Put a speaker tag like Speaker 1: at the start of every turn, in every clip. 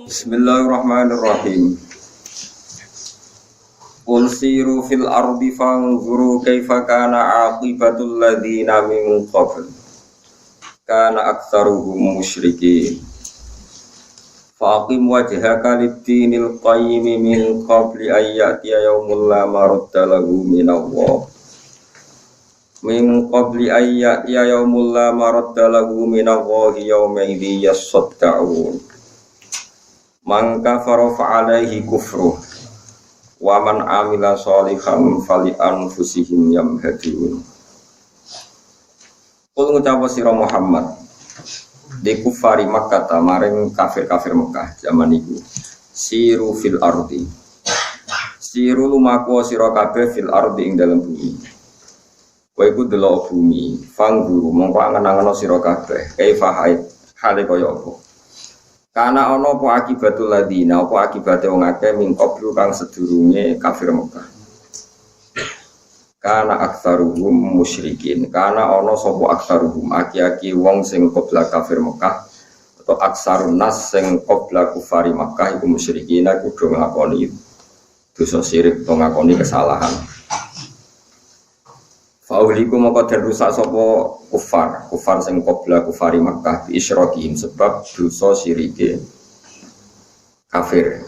Speaker 1: Bismillahirrahmanirrahim. Qul siru fil ardi fanzuru kaifa kana aqibatul ladzina min qabl. Kana aktsaruhum musyrikin. Faqim wajhaka lid-dinil qayyim min qabli ay ya'tiya yaumul la maradda lahu minallah. Min qabli ay ya'tiya yaumul la maradda lahu minallahi yawma idzi yasadda'un. Man kafara fa'alaihi kufruh wa man amila sholihan fali anfusihim yamhadun. Kul ngucap sira Muhammad di kufari Makkah maring kafir-kafir Mekah zaman iku. Siru fil ardi. Siru lumaku sira kabeh fil ardi ing dalem bumi. Kowe iku delok bumi, fangguru mongko angen-angen sira kabeh. Kaifa hale kaya apa? Kana ana apa akibatul ladina, apa akibate wong akeh min qablu kang sedurunge kafir Mekah. Kana aktsaruhum musyrikin. Kana ana sapa aktsaruhum aki-aki wong sing qabla kafir Mekah atau aksarun nas sing qabla kufari Mekah iku musyrikin iku do ngakoni dosa syirik, do ngakoni kesalahan. Fa'uliku maka dan rusak sopo kufar sing qabla kufari Makkah bi isyrokihim sebab dosa syirike kafir.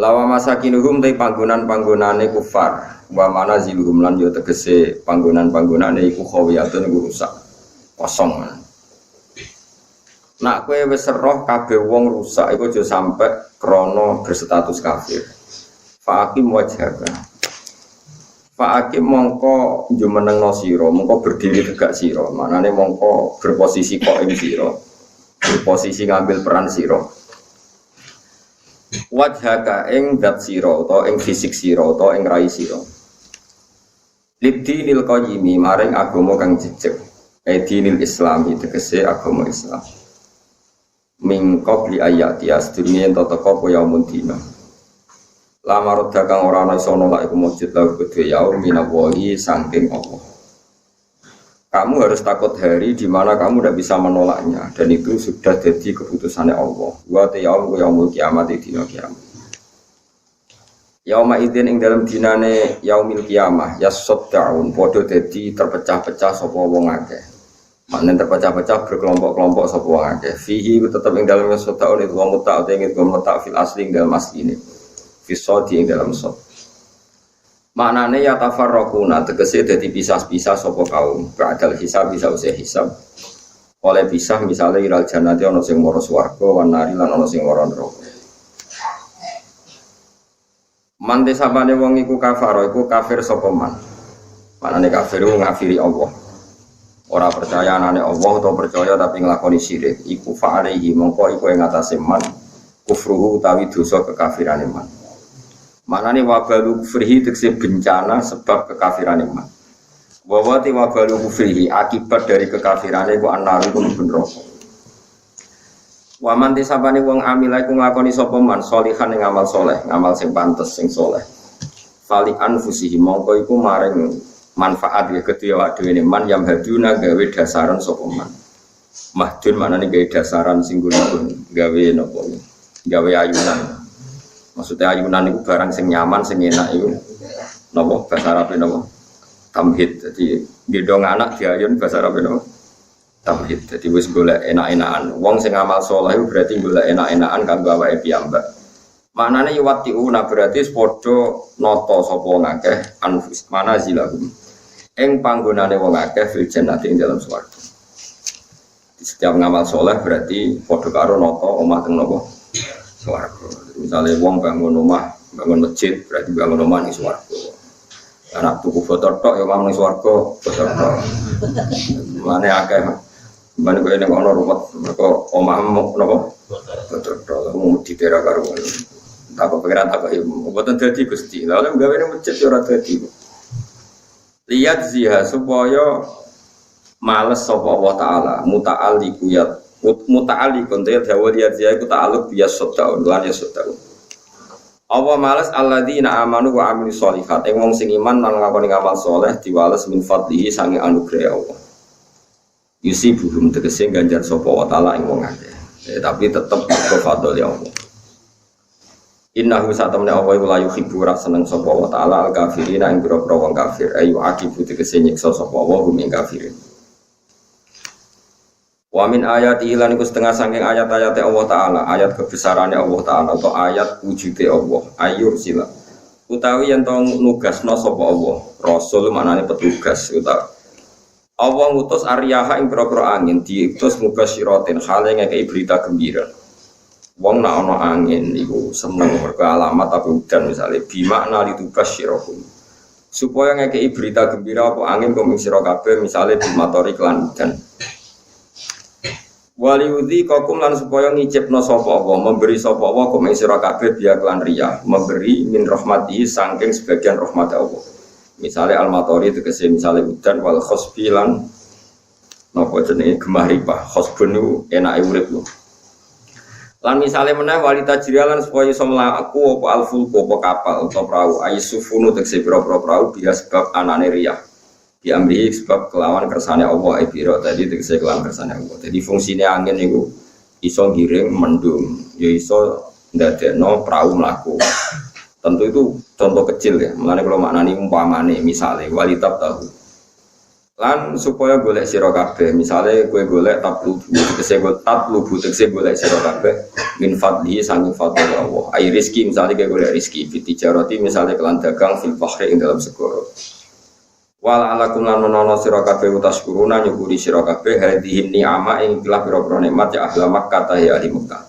Speaker 1: Lawa masakinuhum te panggonan-panggonane kufar wa manaziluhum lan yo tegese panggonan-panggonane iku khawiyatun iku rusak kosong. Nak kowe wis roh kabeh wong rusak iku aja sampe krana berstatus kafir. Fa'aqim wajhaka Pak Hakim mongko jumenengno sira, mongko berdiri tegak sira. Manane mongko berposisi kok ing sira. Berposisi ngambil peran sira. Wajhaka ing zat sira utawa ing fisik sira utawa ing rai sira. Lidinil qayyimi maring agama kang jejeg. Dinil Islami tegese agama Islam. Min qabli ayati asdurunge ento teka apa yaumun dina. Lama roda kang ora ana iso nolak iku mujud lahu kedhe yaum minallahi saking Allah. Kamu harus takut hari di mana kamu tidak bisa menolaknya dan itu sudah jadi keputusannya Allah. Wa ta yaum yaumul kiamat dina kiamat. Yauma idzin ing dalam dinane yaumil kiamah yasaddaun padha dadi terpecah-pecah sapa wong akeh. Maknane terpecah-pecah berkelompok-kelompok sapa wong akeh. Fihi tetep ing dalam yasaddaun itu wong mutak ing mutak fil asli ing dalam asline. Fisodi yang dalam sod. Maknanya ya tafarraquna tegese dadi pisah-pisah sapa kaum. Ba'dal hisab bisa usih hisab. Oleh pisah misalnya ilal jannati ana sing mara swarga wan nari lan ana sing mara neraka. Man desabane wong iku kafaro iku kafir sapa man. Maknane kafir ngafiri Allah. Ora percaya anane Allah atau percaya tapi nglakoni syirik. Iku fa'alaihi mongko iku ing atase man kufruhu utawi dosa kekafirane man. Maknane wabalu kufrihi tegese bencana sebab kekafiran iman. Wawati wabalu kufrihi akibat dari kekafiran iku annaru iku neraka. Wa man tisabane wong amila iku nglakoni sapa man sholihan ing amal saleh, ngamal sing pantes sing saleh. Fali anfusihi mongko iku maring manfaat ya kedhe awake dhewe man yang haduna gawe dasaran sapa man. Mahdun maknane gawe dasaran sing gawe napa? Gawe ayunan. Maksudnya ayunan itu barang sing nyaman, sing enak itu napa bahasa Arab napa? Tamhid. Jadi gedong anak diayun bahasa Arab napa? Tamhid. Jadi wis golek enak-enakan. Wong sing amal saleh itu berarti golek enak-enakan kanggo awake piyambak. Maknane yuwatiuna berarti padha nata sapa wong akeh anfus manazilahum. Ing panggonane wong akeh fil jannati ing dalam swarga. Setiap ngamal saleh berarti padha karo nata omah teng napa? Swarga. Misalnya wong bangun rumah, bangun masjid, berarti bangun rumah ning swarga. Anak tuku foto tok ya mau ning swarga, foto tok. Mane akeh. Mane kok nek ana ruwet mergo omahmu napa? Foto tok. Mau dipera karo wong. Tak kepikiran tak kok mboten dadi Gusti. Lah lek gawe ning masjid ya ora dadi. Lihat ziha supaya males sapa Allah taala muta'alliqu ya muta'alliqun ta dawa lihat ziha iku ta'alluq bias sedau lan ya sedau. Allah males alladzina amanu wa amilus sholihat. Wong sing iman lan nglakoni amal saleh diwales min fadlihi sange anugerah Allah. Yusibuhum tegese ganjar sapa wa taala ing wong akeh. Tapi tetap ke fadl ya Allah. Innahu satamna Allah iku la yuhibbu seneng sapa wa ta'ala al kafirin ing pira-pira wong kafir ayu akibu tegese nyiksa sapa wa hum ing kafirin. Wa min ayati lan iku setengah saking ayat-ayat Allah taala, ayat kebesarane Allah taala atau ayat wujude Allah, ayur sila. Utawi yen to nugasna sapa Allah, rasul maknane petugas utawi Allah ngutus aryaha ing pira-pira angin, diutus mubasyiratin hale ngekeki berita gembira. Wong nak ana angin iku seneng mergo alamat apa udan misale bi makna litubasyirahum. Supaya ngekeki berita gembira apa angin kok sira kabeh misale bimatori kelan udan. Waliudzi kakum lan supaya ngicipno sapa Allah, memberi sapa Allah kok sira kabeh biya kelan riyah, memberi min rahmatihi saking sebagian rahmat Allah. Misale al-matori tegese misale udan wal khosbi lan napa jenenge gemah ripah. Khosbun niku enake urip lho. Lan misale meneh walita jiralan supaya iso mlaku apa al-fulku apa kapal utawa perahu aisufunu tegese pira-pira perahu biya sebab anane riyah. Diambil sebab kelawan kersane Allah ibiro tadi tegese kelawan kersane Allah. Jadi fungsine angin niku iso ngiring mendung, ya iso ndadekno perahu mlaku. Tentu itu contoh kecil ya. Mulane kalau maknani umpamane misale walitab tahu. Lan supaya golek sira kabeh, misale kowe golek tablu tegese golek sira kabeh min fadli sanging fadl Allah. Ai rezeki misale kowe golek rezeki fi tijarati misale kelan dagang fil bahri ing dalam segara. Wal alakum lan menawa sira kabeh utaskuruna nyukuri sira kabeh hadhihi ni'ama ing telah pira-pira nikmat ya ahli Makkah ta ya ahli Makkah.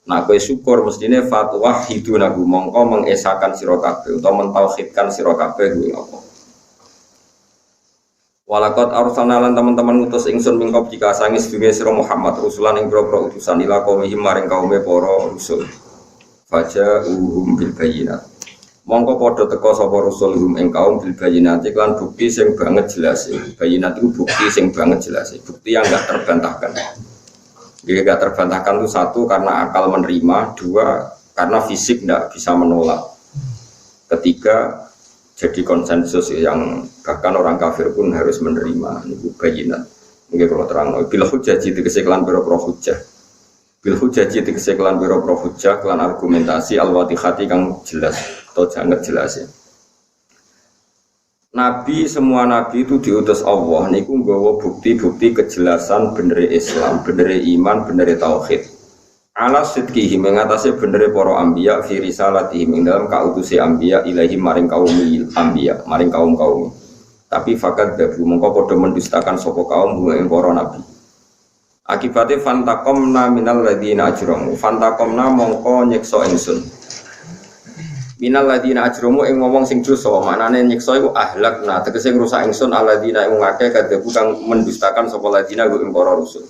Speaker 1: Nah kowe syukur mestine fatwa hidunahu mongko mengesakan sira kabeh utawa mentauhidkan sira kabeh kuwi apa. Walakot arsalna lan teman-teman ngutus ingsun mingkop jika sangi sedunge sira Muhammad rusulan ing pira-pira utusan ila qaumihim maring kaume para rusul. Faja bil bayyinat. Mongko padha teka sapa rusul hum ing kaum bil bayyinati lan bukti sing banget jelas. Bayyinat itu bukti sing banget jelas, bukti yang enggak terbantahkan. Jadi enggak terbantahkan itu satu karena akal menerima, dua karena fisik enggak bisa menolak. Ketiga jadi konsensus yang bahkan orang kafir pun harus menerima niku bayyinat. Nggih kula terangno bil hujjah tegese kelan pira-pira hujjah. Bil hujjah tegese kelan pira-pira hujjah kelan argumentasi al-wadihati kang jelas atau sangat jelas ya. Nabi semua nabi itu diutus Allah niku nggawa bukti-bukti kejelasan bener Islam, bener iman, bener tauhid. Ala sidqihi mengatasi bener para anbiya fi risalatihim ing dalam kautusi anbiya ilahi maring kaum anbiya, maring kaum-kaum. Tapi fakat dabu mongko padha mendustakan sapa kaum ing para nabi. Akibatnya fantakomna minal ladina ajramu. Fantakomna mongko nyiksa ingsun. Minal ladina ajramu ing ngomong sing dosa, maknane nyiksa iku ahlakna, tegese ngrusak ingsun aladina ing ngake kadabu kang mendustakan sapa ladina ing para rusul.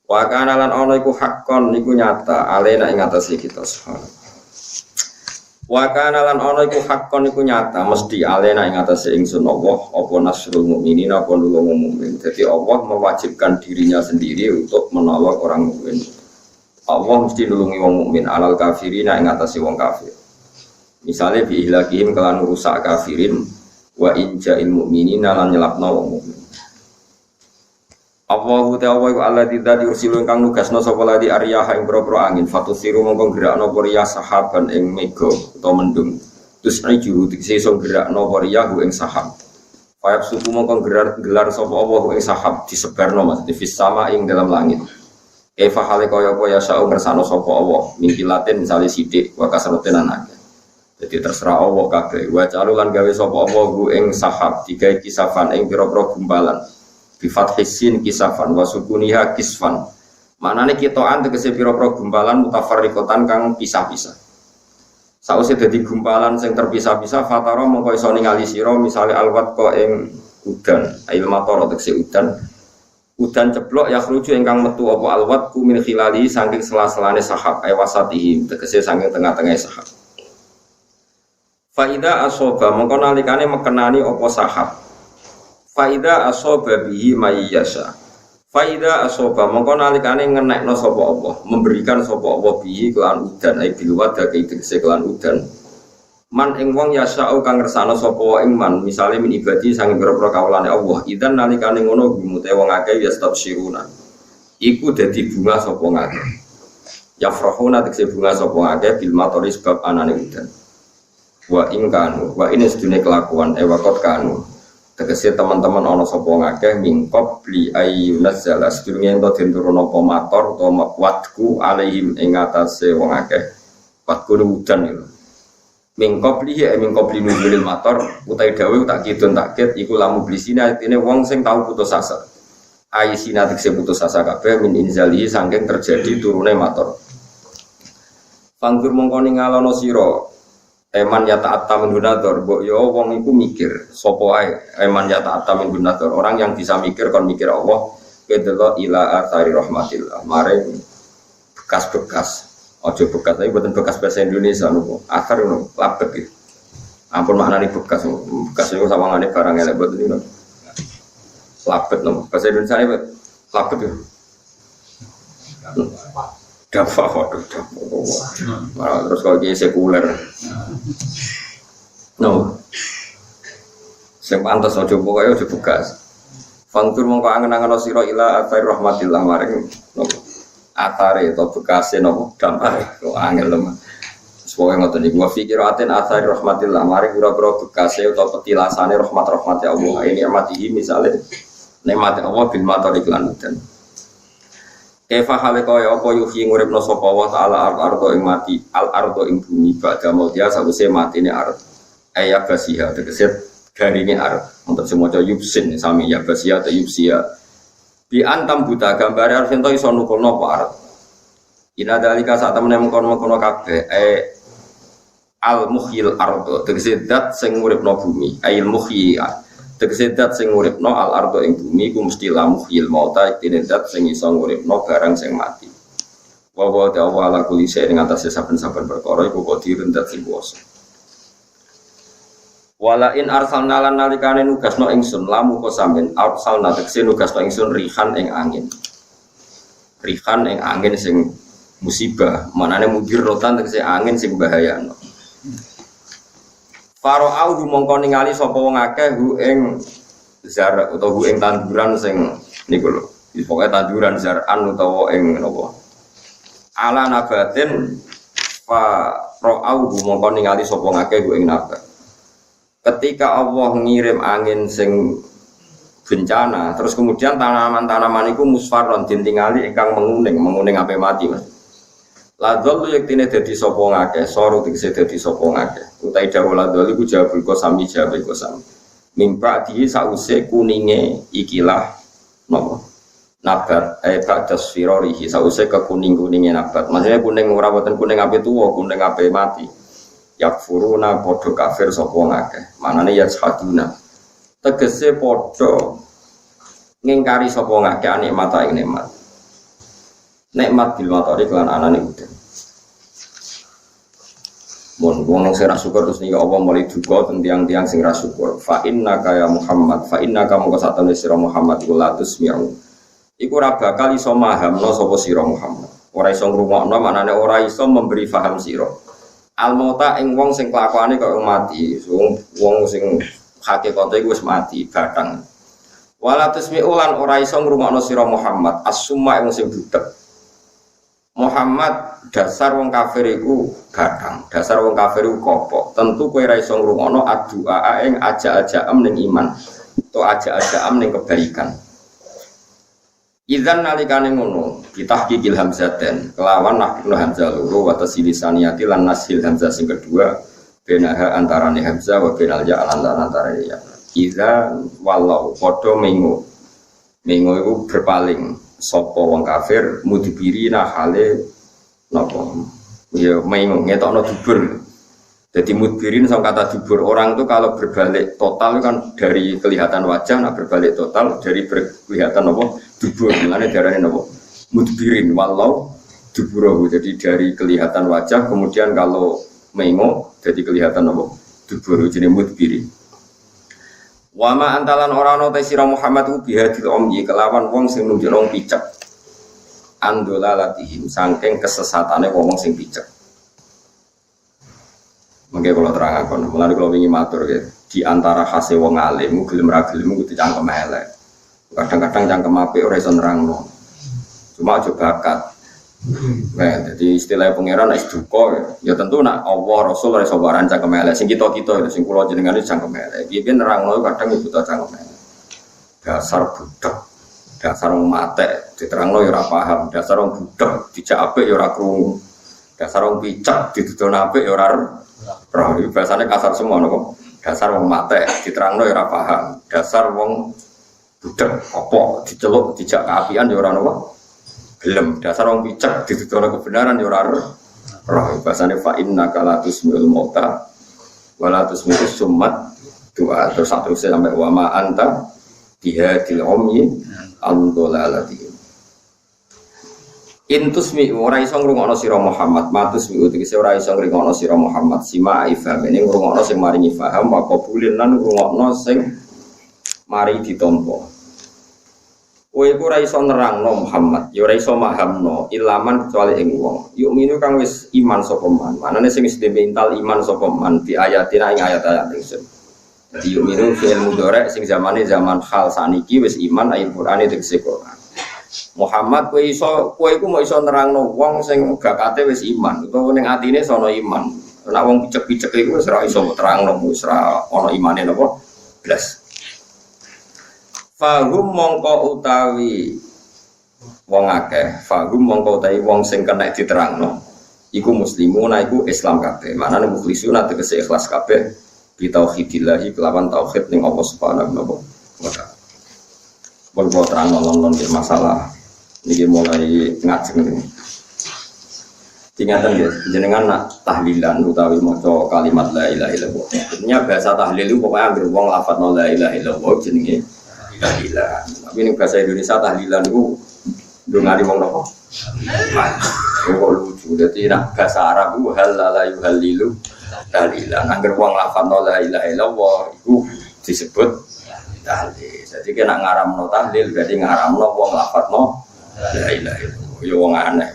Speaker 1: Wa kana lan ana iku hakon niku nyata alena ing atase kita subhanahu. Wa kana lan ana iku hakon niku nyata mesti alena ing atase ingsun Allah apa nasrul mukminin apa nulung mukmin. Jadi Allah mewajibkan dirinya sendiri untuk menolong orang mukmin. Allah mesti nulungi wong mukmin alal kafirin ing atase wong kafir. Misale bi ihlakihim kelan rusak kafirin wa inja'il mukminina lan nyelapno wong mukmin. Allahu ta'ala wa alladzi ursilu kang nugasna sapa ladi aryaha ing boro-boro angin fatusiru mongko gerakno apa sahaban ing mega utawa mendung terus iju dikse iso gerakno apa ing sahab fayab suku mongko gelar sapa Allah ing sahab disebarno mas di sama ing dalam langit eva hale kaya apa ya sa'u ngersano sapa Allah mingkilaten misale sithik wa kasroten anake jadi terserah Allah kabeh wa calulan gawe sapa Allah ing sahab digawe kisafan ing pira-pira gumpalan bifat hisin kisafan wasukuniha kisfan maknane kitoan tegese pira-pira gumpalan mutafarriqatan kang pisah-pisah sause dadi gumpalan sing terpisah-pisah fatara mongko iso ningali sira misale alwat ko ing udan ail mator tegese udan ceblok ya khruju ingkang metu apa alwat ku min khilali saking sela-selane sahab ay wasatihi tegese saking tengah-tengah sahab faida asoba mongko nalikane mekenani apa sahab faida asoba bihi mayyasa. Faida asoba mongko nalikane ngenekno sapa Allah, memberikan sapa Allah bihi kelan udan ai bil wada tegese kelan udan. Man ing wong yasau kang ngersano sapa ing man, misale min ibadi sange pira-pira kawulane Allah. Idan nalikane ngono gumute wong akeh ya stabsiruna. iku dadi bunga sapa ngakeh yafrahuna tekse bunga sapa ngakeh bil matori sebab anane udan wa in kanu wa in sedune kelakuan wakot kanu tegese teman-teman ana sapa ngakeh mingkop li ayyunazzala sedurunge ento den turun apa mator utawa watku alaihim ing atase wong akeh watku udan iki mingkop li mingkop li nuzulil mator utai dawuh tak kidun takkit iku lamu blisina artine wong sing tau putus asa ayisina tekse putus asa kabeh min inzali saking terjadi turune mator Fanggur mongko ningalono sira eman ya ta'atta min hunador mbok yo wong iku mikir sapa ae eman ya ta'atta min hunador orang yang bisa mikir kon mikir Allah kedelo ila athari rahmatillah mare bekas-bekas aja bekas tapi boten bekas bahasa Indonesia niku athar niku labek iki ampun maknane bekas niku sawangane barang elek boten niku labek niku bahasa Indonesia iki labek yo dapat waduh terus kalau dia sekuler no sing pantes aja pokoke aja bekas fangtur mongko angen-angen sira ila athari rahmatillah maring no atare to bekase no dampak angel lemah semoga ngoten niku wa fikiratin athari rahmatillah maring pira-pira bekase utawa petilasane rahmat-rahmate Allah ini amatihi misale nikmate Allah bil matori lan udan Kefa hale kaya apa yuhi nguripno sapa wa ta'ala al-ardo ing mati al-ardo ing bumi badha mautiha sawise matine ard ayat basiha tegese garinge ard untuk semoga yubsin sami ya basiha ta yubsia bi antam buta gambare arep ento iso nukulno apa ard ina dalika sak temene mengkono-mengkono kabeh al muhyil ardo tegese zat sing nguripno bumi ail muhyi tegese zat sing nguripno al ardo ing bumi ku mesti lamuh il mauta dene zat sing iso nguripno barang sing mati wa wa ta'ala kulli shay'in ing atase saben-saben perkara iku qadirun zat sing kuwasa wala in arsalna lan nalikane nugasno ingsun lamu ko sampean arsalna tegese nugasno ingsun rihan ing angin sing musibah manane mudir rotan tegese angin sing bahayano Faro'au mongko ningali sapa wong akeh hu ing zar utawa hu ing tanduran sing niku lho. Pokoke tanduran zaran utawa ing napa. Ala nabatin faro'au mongko ningali sapa ngakeh hu ing nabat. Ketika Allah ngirim angin sing bencana, terus kemudian tanaman-tanaman iku musfarron dintingali ingkang menguning ape mati Mas. Ladol lu yektine dadi sapa ngakeh, soro tegese dadi sapa ngakeh. Utai dawuh ladol iku jawabul qasami jawabe qasam. Mimpa di sause kuninge ikilah napa? Nabat ba'das firarihi sause kekuning-kuninge nabat. Maksudnya kuning ora boten kuning ape tuwa, kuning ape mati. Yakfuruna padha kafir sapa ngakeh. Manane ya saduna. Tegese padha ngingkari sapa ngakeh nikmat ing nikmat. Nikmat bil matori kelan anane udan. Mun wong sing ra syukur terus niki apa mulai duka teng-tiang sing ra syukur. Fa innaka ya Muhammad, fa innaka mongko satene sira Muhammad iku latus mi'u. Iku ora bakal iso mahamno sapa sira Muhammad. Ora iso ngrungokno maknane ora iso memberi paham sira. Al mauta ing wong sing kelakuane kaya mati, wong sing hakikate iku wis mati batang. Wala tusmi'u lan ora iso ngrungokno sira Muhammad as-summa ing sing butek. Muhammad dasar wong kafir iku gadang, dasar wong kafir iku kopok. Tentu kowe ra iso ngrungokno addu'a ing ajak-ajakam ning iman, to ajak-ajakam ning kebaikan. Idzan nalikane ngono, ditahqiqil hamzaten, kelawan nahnu hamzah loro wa tasilisaniyati lan nasil hamzah sing kedua, benaha antarane hamzah wa benal ya antara ya. Idza wallahu padha mengo. Mengo iku berpaling. Sapa wong kafir mudbirina hale napa ya mengo ngetokno dubur. Jadi mudbirin sama kata dubur orang itu kalau berbalik total kan dari kelihatan wajah, nah berbalik total dari kelihatan apa dubur. Mulane darane napa mudbirin walau duburahu. Jadi dari kelihatan wajah kemudian kalau mengo jadi kelihatan apa dubur jenenge mudbirin. Wama antalan orang nota sira Muhammad ku bihadil omyi kelawan wong sing nunjukno picek andolalatihim saking kesesatane wong sing picek. Mengke kula terangaken, mulane kula wingi matur nggih, di antara khase wong alim gelem ra gelem kudu cangkem elek. Kadang-kadang cangkem apik ora iso nerangno. Cuma aja bakat. Nah, jadi istilah pangeran es duka ya tentu nak Allah Rasul ora iso waran cangkem elek. Sing kita-kita sing kula jenengan cangkem elek. Iki nerangno kadang ibu ta cangkem elek. Dasar budak, dasar wong mate, diterangno ya ora paham. Dasar wong budak dijak apik ya ora krungu. Dasar wong picak dituduh apik ya ora roh. Iki bahasane kasar semua kok. Dasar wong mate diterangno ya ora paham. Dasar wong budak apa diceluk dijak keapian ya ora napa. Gelem dasar wong picak dituduh kebenaran ya ora roh. Bahasane fa innaka la tusmi'ul mauta wa la tusmi'us summat doa terus satu sampai wa ma anta bihadil umyi andolalati. Intus mi ora iso ngrungokno sira Muhammad, matus mi tegese ora iso ngrungokno sira Muhammad sima ifham ini ngrungokno sing maringi paham wa qabulin lan ngrungokno sing mari ditampa. Kowe iku ora iso nerangno Muhammad, ya ora iso mahamno ilaman kecuali ing wong. Yuk minu kang wis iman sapa man. Manane sing wis mental iman sapa man di ayatina ing ayat-ayat ingsun. Jadi yuk minu fi'il mudhari sing zamane zaman hal saniki wis iman ayat Qur'ane tegese Qur'an. Muhammad kowe iku mau iso nerangno wong sing gakate wis iman utawa ning atine sono iman. Nek wong picek-picek iku wis ora iso terangno wis ora ana imane napa blas. Fahum mongko utawi wong akeh, fahum mongko utawi wong sing kena diterangno iku muslimuna iku Islam kabeh. Manane mukhlisuna tegese ikhlas kabeh bi tauhidillah kelawan tauhid ning Allah Subhanahu wa taala. Pun kula terangno lon masalah niki mulai ngajeng niki. Ingatan ya, jenengan nak tahlilan utawi maca kalimat la ilaha illallah. Sebenarnya bahasa tahlil itu pokoknya anggere wong lafadzno la ilaha illallah jenenge tahlilan. Tapi ini bahasa Indonesia tahlilan itu ndongani wong napa? Kok lucu. Dadi nek bahasa Arab itu halala yuhallilu tahlilan. Angger wong lafadzno la ilaha illallah iku disebut tahlil. Jadi kena ngaramno tahlil berarti ngaramno wong lafadzno la ilaha illallah. Ya wong aneh.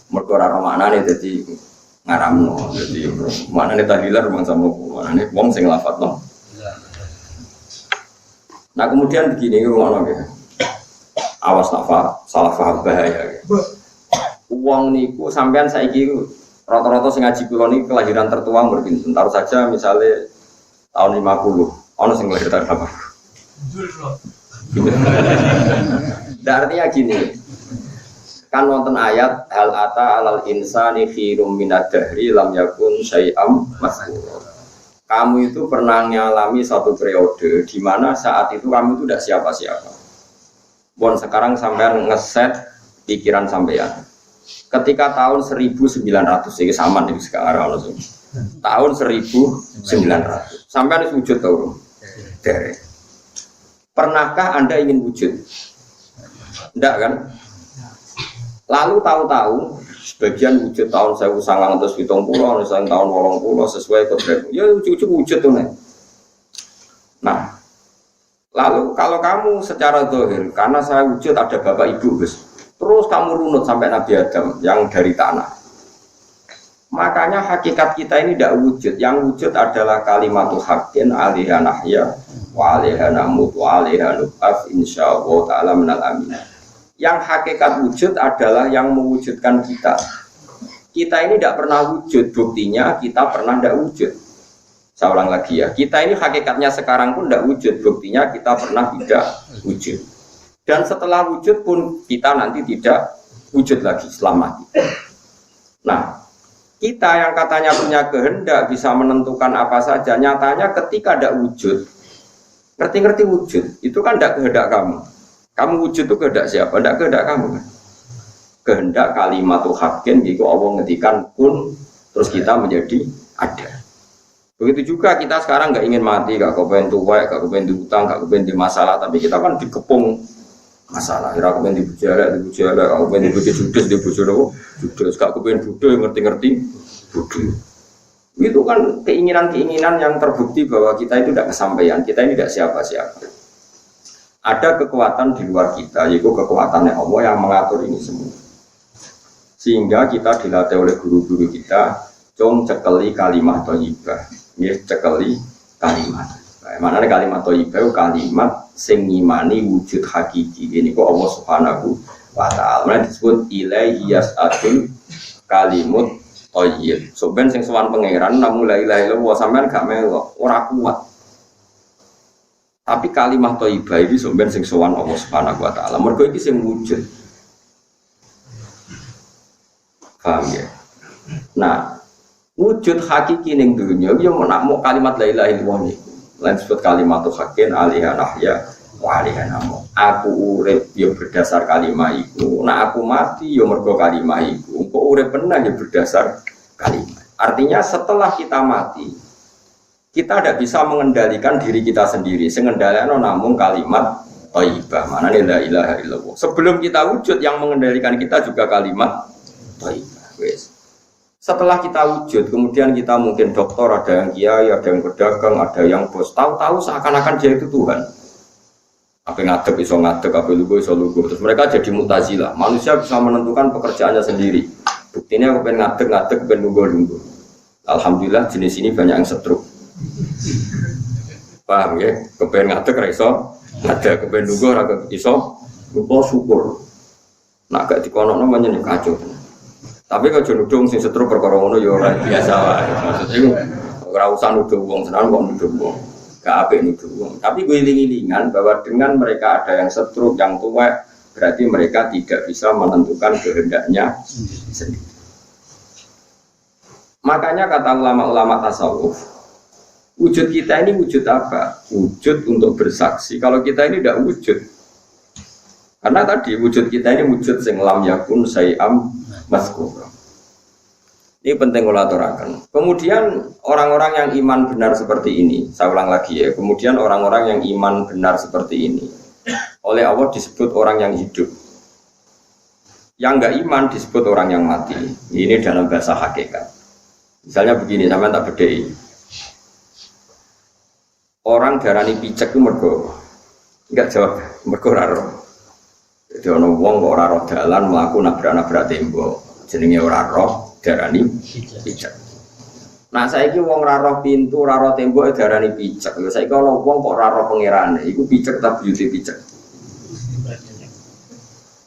Speaker 1: Mergo ora maknane dadi ngaramno. Dadi maknane tahlilan rumang sama maknane wong sing lafadzno. Nah kemudian begini ngono ya. Awas salah paham bahaya. Uang niku sampean saiki rata-rata sing ngaji kula niki kelahiran tertua berpinten. Taruh saja misalnya tahun 50, ono sing lahir tahun berapa? Artinya gini. Kan wonten ayat hal ata alal insani khirum minad dahri lam yakun syai'am mazkur. Kamu itu pernah mengalami satu periode di mana saat itu kamu itu tidak siapa-siapa. Bon sekarang sampean ngeset pikiran sampean. Ketika tahun 1900 ini sama nih sekarang langsung. Tahun 1900 sampean wujud tahu. Derek. Pernahkah Anda ingin wujud? Tidak kan? Lalu tahu-tahu sebagian wujud tahun 1970, tahun 80 sesuai kodrat. Ya wujud tuh nih. Nah, lalu kalau kamu secara zahir, karena saya wujud ada bapak ibu, Gus. Terus kamu runut sampai Nabi Adam yang dari tanah. Makanya hakikat kita ini tidak wujud. Yang wujud adalah kalimatul haqqin alaiha nahya wa alaiha namut wa alaiha nub'ats insyaallah ta'ala minal amin. Yang hakikat wujud adalah yang mewujudkan kita. Kita ini tidak pernah wujud, buktinya kita pernah tidak wujud. Saya ulang lagi ya, kita ini hakikatnya sekarang pun tidak wujud, buktinya kita pernah tidak wujud. Dan setelah wujud pun kita nanti tidak wujud lagi selama itu. Nah, kita yang katanya punya kehendak bisa menentukan apa saja, nyatanya ketika tidak wujud, ngerti-ngerti wujud, itu kan tidak kehendak kamu. Kamu wujud itu kehendak siapa? Tidak kehendak kamu kan? Kehendak kalimatul haqqin, gitu Allah ngetikan kun, terus kita menjadi ada. Begitu juga kita sekarang nggak ingin mati, nggak kepengen tua, nggak kepengen diutang, nggak kepengen di masalah, tapi kita kan dikepung masalah. Kira kepengen dibujara, nggak kepengen dibujuk judes, judes, nggak kepengen bodoh, ngerti-ngerti bodoh. Itu kan keinginan-keinginan yang terbukti bahwa kita itu tidak kesampaian, kita ini tidak siapa-siapa. Ada kekuatan di luar kita, yaitu kekuatan Allah yang mengatur ini semua. Sehingga kita dilatih oleh guru-guru kita, cekeli kalimat thayyibah. Ya, cekeli kalimat. Mana kalimat thayyibah? Kalimat sing ngimani wujud hakiki. Ini kok Allah Subhanahu wa ta'ala. Disebut ilaihi yas'adul kalimut thayyib. So ben sing sowan pangeran namung la ilaha illallah sampean gak melok, ora kuat. Tapi kalimat thayyibah iki so ben sing sowan Allah Subhanahu wa taala. Mergo iki sing wujud. Paham ya? Nah, wujud hakiki ning dunya yo mau kalimat la ilaha illallah niku. Lan disebut kalimat hakin alaiha nahya wa alaiha namu. Aku urip yo berdasar kalimat iku. Nah aku mati yo mergo kalimat iku. Engko urip benar yo berdasar kalimat. Artinya setelah kita mati, kita tidak bisa mengendalikan diri kita sendiri. Sing ngendhalekno namung kalimat thayyibah. Manane la ilaha illallah. Sebelum kita wujud yang mengendalikan kita juga kalimat thayyibah. Wes. Setelah kita wujud, kemudian kita mungkin dokter, ada yang kiai, ada yang pedagang, ada yang bos. Tahu-tahu seakan-akan dia itu Tuhan. Apa ngadeg iso ngadeg, apa lugu iso lugu. Terus mereka jadi Mu'tazilah. Manusia bisa menentukan pekerjaannya sendiri. Buktinya aku pengen ngadeg, pengen nunggu. Alhamdulillah jenis ini banyak yang setruk. Paham ya? Kepengen ngadeg iso ngadeg, kepengen nunggu ora iso. Lupa syukur. Nak gak dikonokno menyen kacau. Tapi kalau jodoh sing setruk perkara ngono ya ora biasa wae. Maksudnya ora usah nuduh wong senan kok nuduh wong. Gak apik nuduh wong. Tapi gue iling-ilingan bahwa dengan mereka ada yang setruk, yang tua, berarti mereka tidak bisa menentukan kehendaknya sendiri. Makanya kata ulama-ulama tasawuf, wujud kita ini wujud apa? Wujud untuk bersaksi. Kalau kita ini tidak wujud. Karena tadi wujud kita ini wujud sing lam yakun sayam mazkur. Ini penting kalau aturakan. Kemudian orang-orang yang iman benar seperti ini, saya ulang lagi ya. Kemudian orang-orang yang iman benar seperti ini, oleh Allah disebut orang yang hidup. Yang enggak iman disebut orang yang mati. Ini dalam bahasa hakikat. Misalnya begini, sampean tak bedhei. Orang darani picek itu mergo enggak jawab, mergo ora roh. Jadi ana wong kok ora roh dalan mlaku nabrak-nabrak tembok. Jenenge ora roh, darani picek. Nah saiki wong ora roh pintu, ora roh tembok darani picek. Lha saiki ana wong kok ora roh pangerane, iku picek ta beauty picek.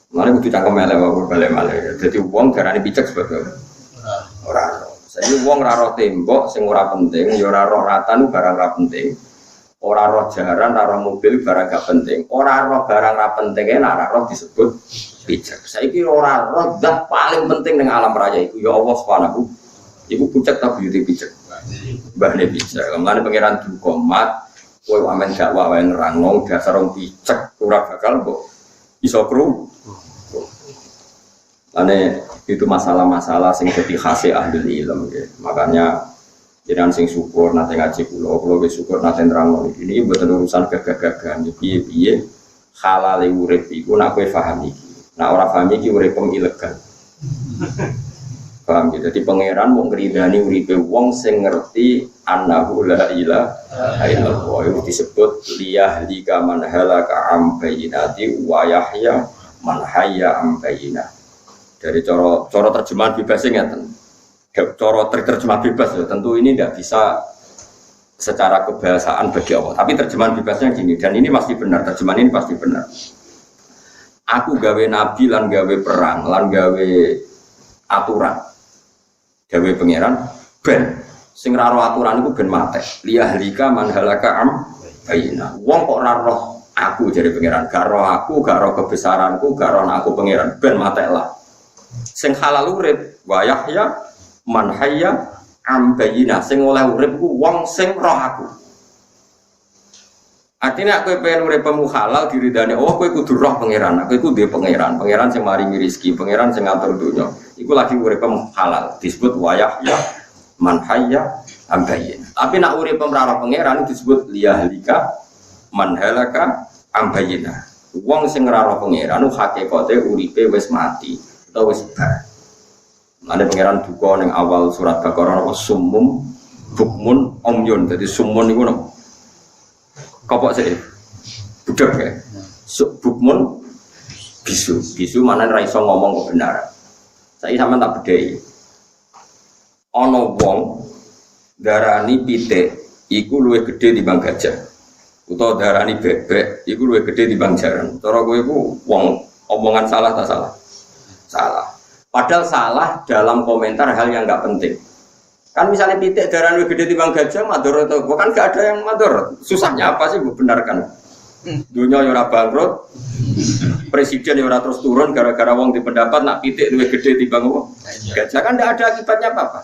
Speaker 1: Mane kudu cangkem elek wae balik malih. Dadi wong darani picek sebab ora roh. Saiki wong ora roh tembok sing ora penting, ya ora roh ratan barang ora penting. Ora roh jaran, ora roh mobil barang gak penting. Ora roh barang ora penting, ora roh disebut picek. Saiki ora roh zat paling penting ning alam raya iku ya Allah Subhanahu. Iku pucek ta beauty picek. Mbahne picek. Lan pangeran duka mat, kowe amen dakwah wae nerangno dasar wong picek ora bakal mbok iso kru. Ane itu masalah-masalah sing dadi khase ahli ilmu ya. Makanya jenengan sing syukur nate ngaji kula wis syukur nate nerangno ini mboten urusan gagah-gagahan piye-piye halal urip iku nek kowe paham iki. Nek ora paham iki uripem ilegal. Paham gitu. Jadi pangeran mau ngridani uripe wong sing ngerti annahu la ilaha illallah. Itu disebut liyahlika man halaka am bayyinati wa yahya man hayya am bayyinah. Dari cara terjemahan bebas ngeten. Cara terjemah bebas ya, tentu ini tidak bisa secara kebahasaan bagi Allah. Tapi terjemahan bebasnya gini, dan ini pasti benar, terjemahan ini pasti benar. Aku gawe nabi, lan gawe perang, lan gawe aturan, gawe pangeran, ben sing raro aturan itu ben mate. Liyahlika man halaka am bayina. Wong kok raro aku jadi pangeran, gak roh aku, gak roh kebesaranku, gak roh aku pangeran, ben mate lah. Sing halal urip, wa yahya man hayya am bayyinah, sing oleh urip ku wong sing roh aku. Artinya kowe pengen uripmu halal diridani Allah, kowe kudu roh pangeran. Kowe kudu pangeran, pangeran sing maringi rezeki, pangeran sing ngatur dunya. Iku lagi uripmu halal, disebut wayah ya man hayya am bayyinah. Tapi nak uripmu ora roh pangeran disebut liyahlika man halaka am bayyinah. Wong sing ora roh pangeran hakikate uripe wis mati atau wis bar. Ada pangeran duka yang awal surat Baqarah apa sumum bukmun omyun. Jadi sumun itu apa? Kopok sih budak ya. Bukmun bisu mana raiso ngomong kebenaran. Saya sama tak bedai. Ono wong darani pitik iku luwih gede dibanding gajah. Utawa darani bebek iku luwih gede dibanding jaran. Cara kowe iku wong Omongan salah tak salah? Salah. Padahal salah dalam komentar hal yang nggak penting. Kan misalnya pitik darah lebih gede timbang gajah, mador atau bukan nggak ada yang mador. Susahnya apa sih benarkan? Dunia yang bangkrut, presiden yang terus turun gara-gara wong di pendapat nak pitik lebih gede timbang gajah kan nggak ada akibatnya apa-apa.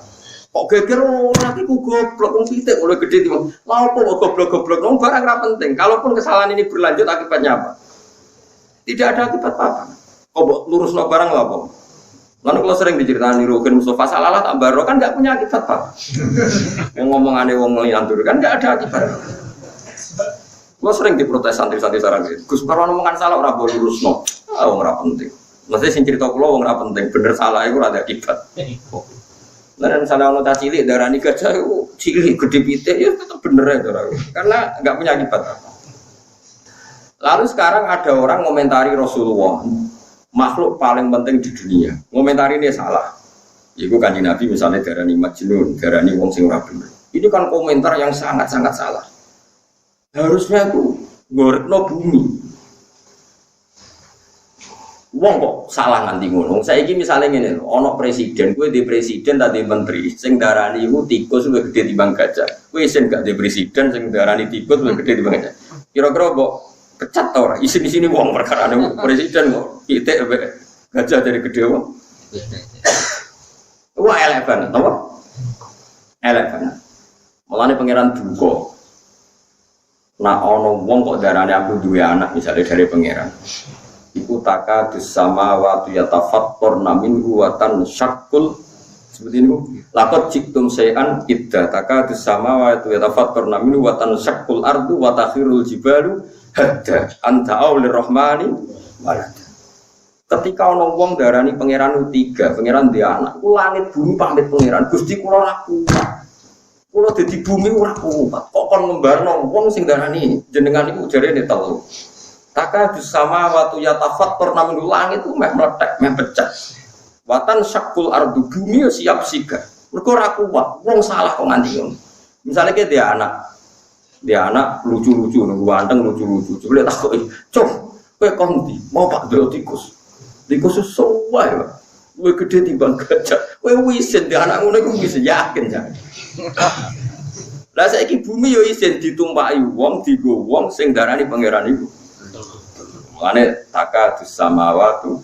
Speaker 1: Kok geger nanti ku goblok wong pitik lebih gede timbang. Lah apa goblok-goblok wong barang nggak penting. Kalaupun kesalahan ini berlanjut akibatnya apa? Tidak ada akibat apa-apa. Kok lurus no barang lah kok. Lalu kalau sering diceritakan di Rukin Mustafa salah tak baro kan nggak punya akibat apa. Yang ngomong aneh wong ngeliantur kan nggak ada akibat. Kalau sering diprotes santri-santri sarang gitu. Gus Parwan ngomongan salah orang boleh lurus no. Orang penting. Maksudnya sing cerita kulo orang penting. Bener salah itu ada akibat. Nah misalnya orang tak cilik darah nikah jauh cilik gede pitik ya tetap bener ya darah. Karena nggak punya akibat apa. Lalu sekarang ada orang komentari Rasulullah. Makhluk paling penting di dunia. Komentari ini salah. Iku Kanjeng Nabi misalnya darani majnun, darani wong sing ora bener. Ini kan komentar yang sangat-sangat salah. Harusnya itu ngorekno bumi. Wong kok salah nganti ngono. Saiki misalnya ngene lho, ana presiden, kowe di presiden ta di menteri, sing darani iku tikus luwih gede timbang gajah. Kowe isin gak di presiden sing darani tikus luwih gede timbang gajah. Kira-kira kok pecat tau ora isi di sini wong perkara presiden kok pitik gajah dari gede wong wah elek banget apa elek banget mulane pangeran duka nah ono wong kok darane aku duwe anak misalnya dari pangeran iku taka disama watu yatafattorna minhu watan syakul seperti ini lakot ciktum sayan idda taka disama watu yatafattorna minhu watan syakul ardu watakhirul jibalu hadda anta aulir rahmani walad. Ketika ana wong darani pangeran tiga, pangeran dia anak, ku langit bumi pamit pangeran, Gusti kula ora kuat. Kula dadi bumi ora kuat. Kok kon ngembarno wong sing darani jenengan iku jarene telu. Taka bersama watu yatafattor namun langit ku meh meletek, meh pecah. Watan syakul ardu bumi yo siap siga. Mergo ora kuat, wong salah kok nganti ngono. Misale ke dia anak lucu-lucu, ganteng lucu-lucu. Coba lihat aku, kowe kondi mau Pak Dro tikus sesuai, kowe gede timbang gajah, kowe wisen dia anak ngono iku wis yakin jangan. Lah saiki bumi yo isen ditumpaki wong, digo wong sing darani pangeran iku. Mulane taka disamawatu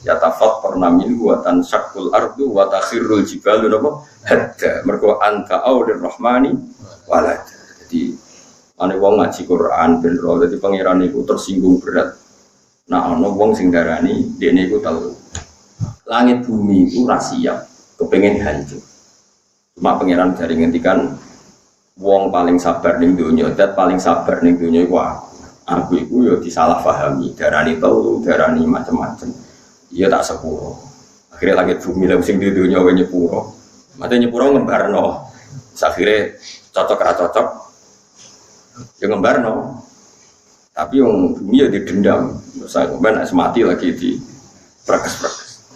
Speaker 1: yatafattarna minhu wa tanshaqul ardu wa takhirul jibalu napa hadda mergo anta aulir rahmani walad. Jadi ane wong ngaji Quran ben ro dadi pangeran iku tersinggung berat. Nah ana wong sing darani dene iku telu. Langit bumi iku ra siap, kepengin hancur. Cuma pangeran jare ngendikan wong paling sabar ning donya, dat paling sabar ning donya iku aku iku ya disalahpahami, darani telu, darani macam-macam. Iya tak sepuro. Akhirnya langit bumi lha sing di donya wae nyepuro. Mate nyepuro ngembarno. Akhire cocok ra cocok yang ngembarno, tapi yang bumi ya didendam. Saya kemarin semati lagi di prakes-prakes.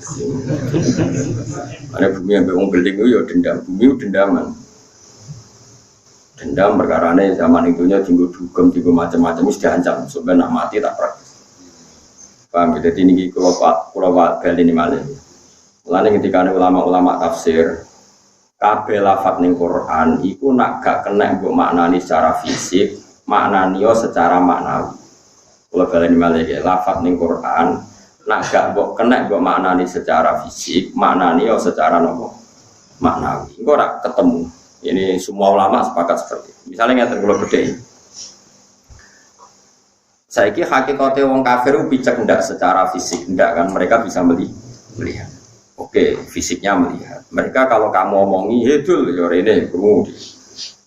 Speaker 1: Ada bumi yang berong beling itu ya dendam, bumi itu dendaman. Dendam perkarane zaman itunya tinggal dugem, tinggal macam-macam mesti diancam. Sebenarnya nak mati tak prakes. Paham? Jadi ini kalau Pak Bel ini malah. Mulane ketika ulama-ulama tafsir. Kabeh lafadz ning Quran iku nak gak kena mbok maknani secara fisik, maknani yo secara maknawi. Kula baleni malih ya, lafadz ning Quran nak gak mbok kena mbok maknani secara fisik, maknani yo secara nopo? Maknawi. Engko ora ketemu. Ini semua ulama sepakat seperti itu. Misalnya ngeten kula bedheki. Saiki hakikate wong kafir picek ndak secara fisik, ndak kan mereka bisa melihat. Oke, fisiknya melihat. Mereka kalau kamu omongi hedul ya rene kemudian.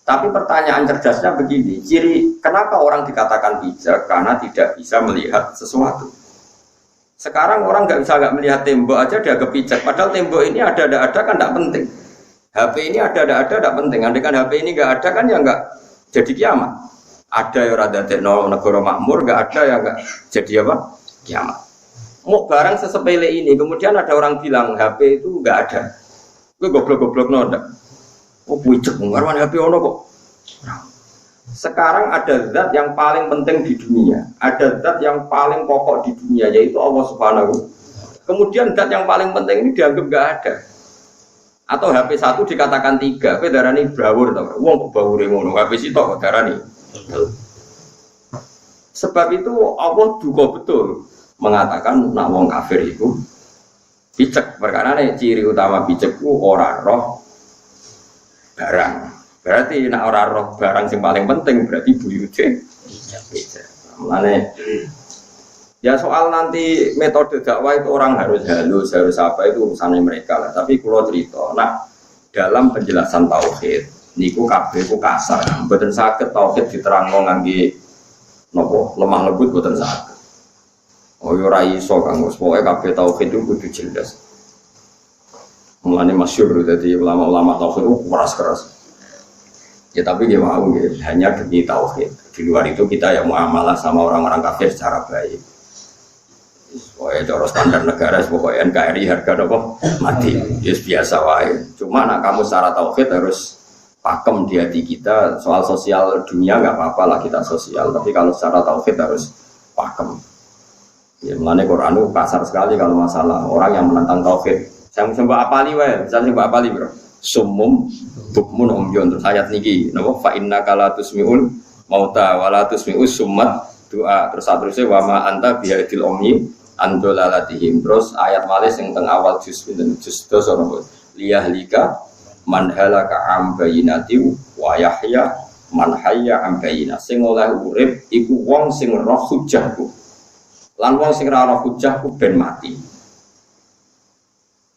Speaker 1: Tapi pertanyaan cerdasnya begini, ciri kenapa orang dikatakan bijak karena tidak bisa melihat sesuatu. Sekarang orang nggak melihat tembok aja dia kepijak. Padahal tembok ini ada kan tidak penting. HP ini ada tidak penting. Andaikan HP ini nggak ada kan ya nggak jadi kiamat. Ada yang rada teknologi negara makmur, nggak ada yang nggak jadi apa? Kiamat. Mau barang sesepele ini, kemudian ada orang bilang HP itu nggak ada. Gue goblok-goblok nonton. Oh, pucuk, ngarwan HP ono kok. Sekarang ada zat yang paling penting di dunia, ada zat yang paling pokok di dunia, yaitu Allah Subhanahu. Kemudian zat yang paling penting ini dianggap nggak ada. Atau HP 1 dikatakan 3, tapi darani bawur tau. Wong kok bawure ngono, HP sitok kok darani. Sebab itu Allah duga betul mengatakan nak wong kafir itu picek. Perkara ciri utama picek ku ora roh barang. Berarti nak ora roh barang yang paling penting berarti buyute picek. Mulane ya soal nanti metode dakwah itu orang harus halus, harus apa itu urusannya mereka lah. Tapi kalau cerita, nah dalam penjelasan tauhid, niku kabeh ku kasar, mboten saged tauhid diterangno ngangge nopo lemah lembut mboten saged. Oh yo ora iso Kang, pokoke kabeh tauhid itu kudu jelas. Mulane masyhur dadi ulama-ulama tauhid itu keras-keras. Ya tapi dia mau hanya demi tauhid. Di luar itu kita ya muamalah sama orang-orang kafir secara baik. Pokoknya cara standar negara, pokoknya NKRI harga apa mati, yes, biasa wae. Cuma nak kamu secara tauhid harus pakem di hati kita. Soal sosial dunia nggak apa-apa lah kita sosial, tapi kalau secara tauhid harus pakem. Ya mulane Quran itu kasar sekali kalau masalah orang yang menentang tauhid. Saya mbak apali wae, misalnya mbak apali bro. Sumum bukmun umyun terus ayat niki, napa fa inna kala tusmiul mauta wala tusmius summat doa terus terusnya wama anta bihadil umyi andolalatihim. Terus ayat malis yang teng awal juz pinten juz 2 liyahlika man halaka am bayinati wa yahya man hayya am bayina. Sing oleh urip iku wong sing roh hujjahku lan wong sing ora roh hujjahku ben mati.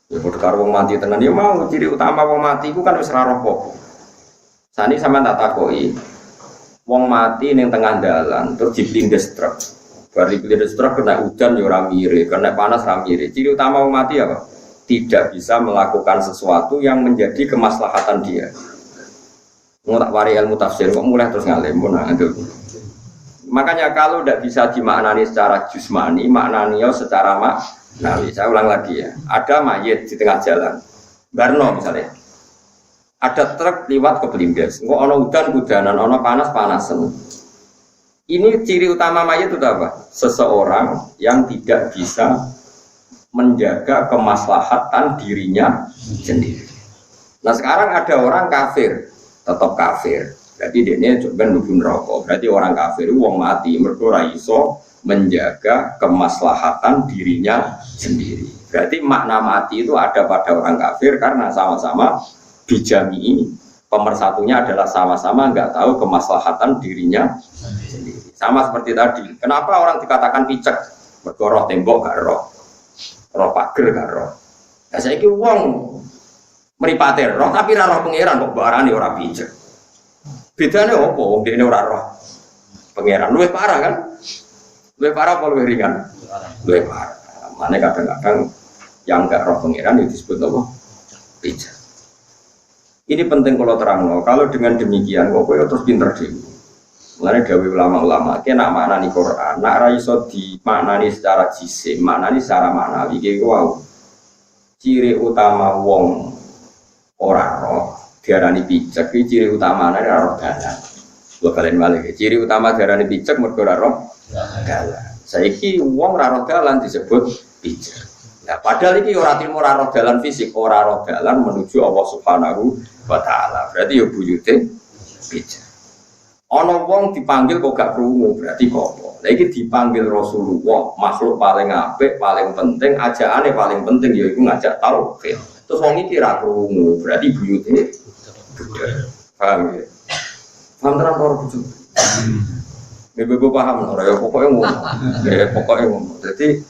Speaker 1: Ya padha karo wong mati tenan ya mau ciri utama wong mati iku kan wis ora roh apa. Sani sampean tak takoki wong mati ning tengah dalan terus diblindes truk. Bar diblindes truk kena udan ya ora mire, kena panas ora mire. Ciri utama wong mati apa? Tidak bisa melakukan sesuatu yang menjadi kemaslahatan dia. Mau tak wari ilmu tafsir kok mulai terus ngalim nah itu. Makanya kalau tidak bisa dimaknani secara jusmani, maknanya secara maknawi. Saya ulang lagi ya. Ada mayit di tengah jalan. Barno misalnya. Ada truk liwat keblindes. Kok ono udan-udanan, ono panas-panasan. Ini ciri utama mayit itu apa? Seseorang yang tidak bisa menjaga kemaslahatan dirinya sendiri. Nah sekarang ada orang kafir, tetap kafir. Berarti dia coba nubun rokok. Berarti orang kafir wong mati mergo ora iso menjaga kemaslahatan dirinya sendiri. Berarti makna mati itu ada pada orang kafir karena sama-sama bijami ini. Pemersatunya adalah sama-sama nggak tahu kemaslahatan dirinya sendiri. Sama seperti tadi. Kenapa orang dikatakan picek? Mergo roh tembok gak roh. Roh pager gak roh. Nah saiki wong mripate roh tapi ora roh pangeran kok barane ora picek. Bedane opo? Dene ora roh pangeran. Luwih parah kan? Luwih parah apa luwih ringan? Luwih parah. Mane kadang-kadang yang enggak roh pangeran itu disebut apa? Picek. Ini penting kalau terangno. Kalau dengan demikian kok kowe terus pinter dhewe. Mulane dawuh ulama-ulama, kena maknani Quran, nak ra iso dimaknani secara jisim, maknani secara maknawi. Iki wae ciri utama wong ora roh diarani picek, iki ciri utamane ora roh dalan. Lho kalian balik, ciri utama diarani picek mergo ora roh dalan. Saiki wong ora roh dalan disebut picek. Nah, padahal iki ora ilmu ora roh dalan fisik, ora roh dalan menuju Allah Subhanahu wa taala. Berarti ya buyute picek. Ana wong dipanggil kok gak krungu, berarti kok. Lah iki dipanggil Rasulullah, makhluk paling apik, paling penting, ajaane paling penting yaiku ngajak tauhid. Terus wong iki ra krungu, berarti buyute budal. Paham ya? Paham tenan ora bojo? Ibu paham ora ya pokoke ngono. Ya pokoke ngono. Dadi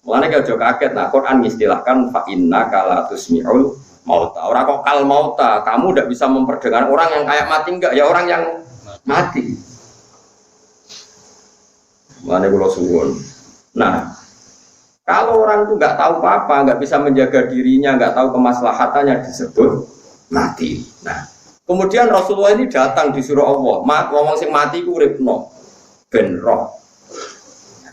Speaker 1: mulane aja kaget nah Quran istilahkan fa inna kala tusmi'ul mauta. Ora kok kal mauta, kamu ndak bisa memperdengarkan orang yang kayak mati enggak, ya orang yang mati. Mulane kula suwun. Nah, kalau orang itu nggak tahu apa-apa, nggak bisa menjaga dirinya, nggak tahu kemaslahatannya disebut mati. Nah, kemudian Rasulullah ini datang disuruh Allah, ngomong sing mati ku uripno ben roh.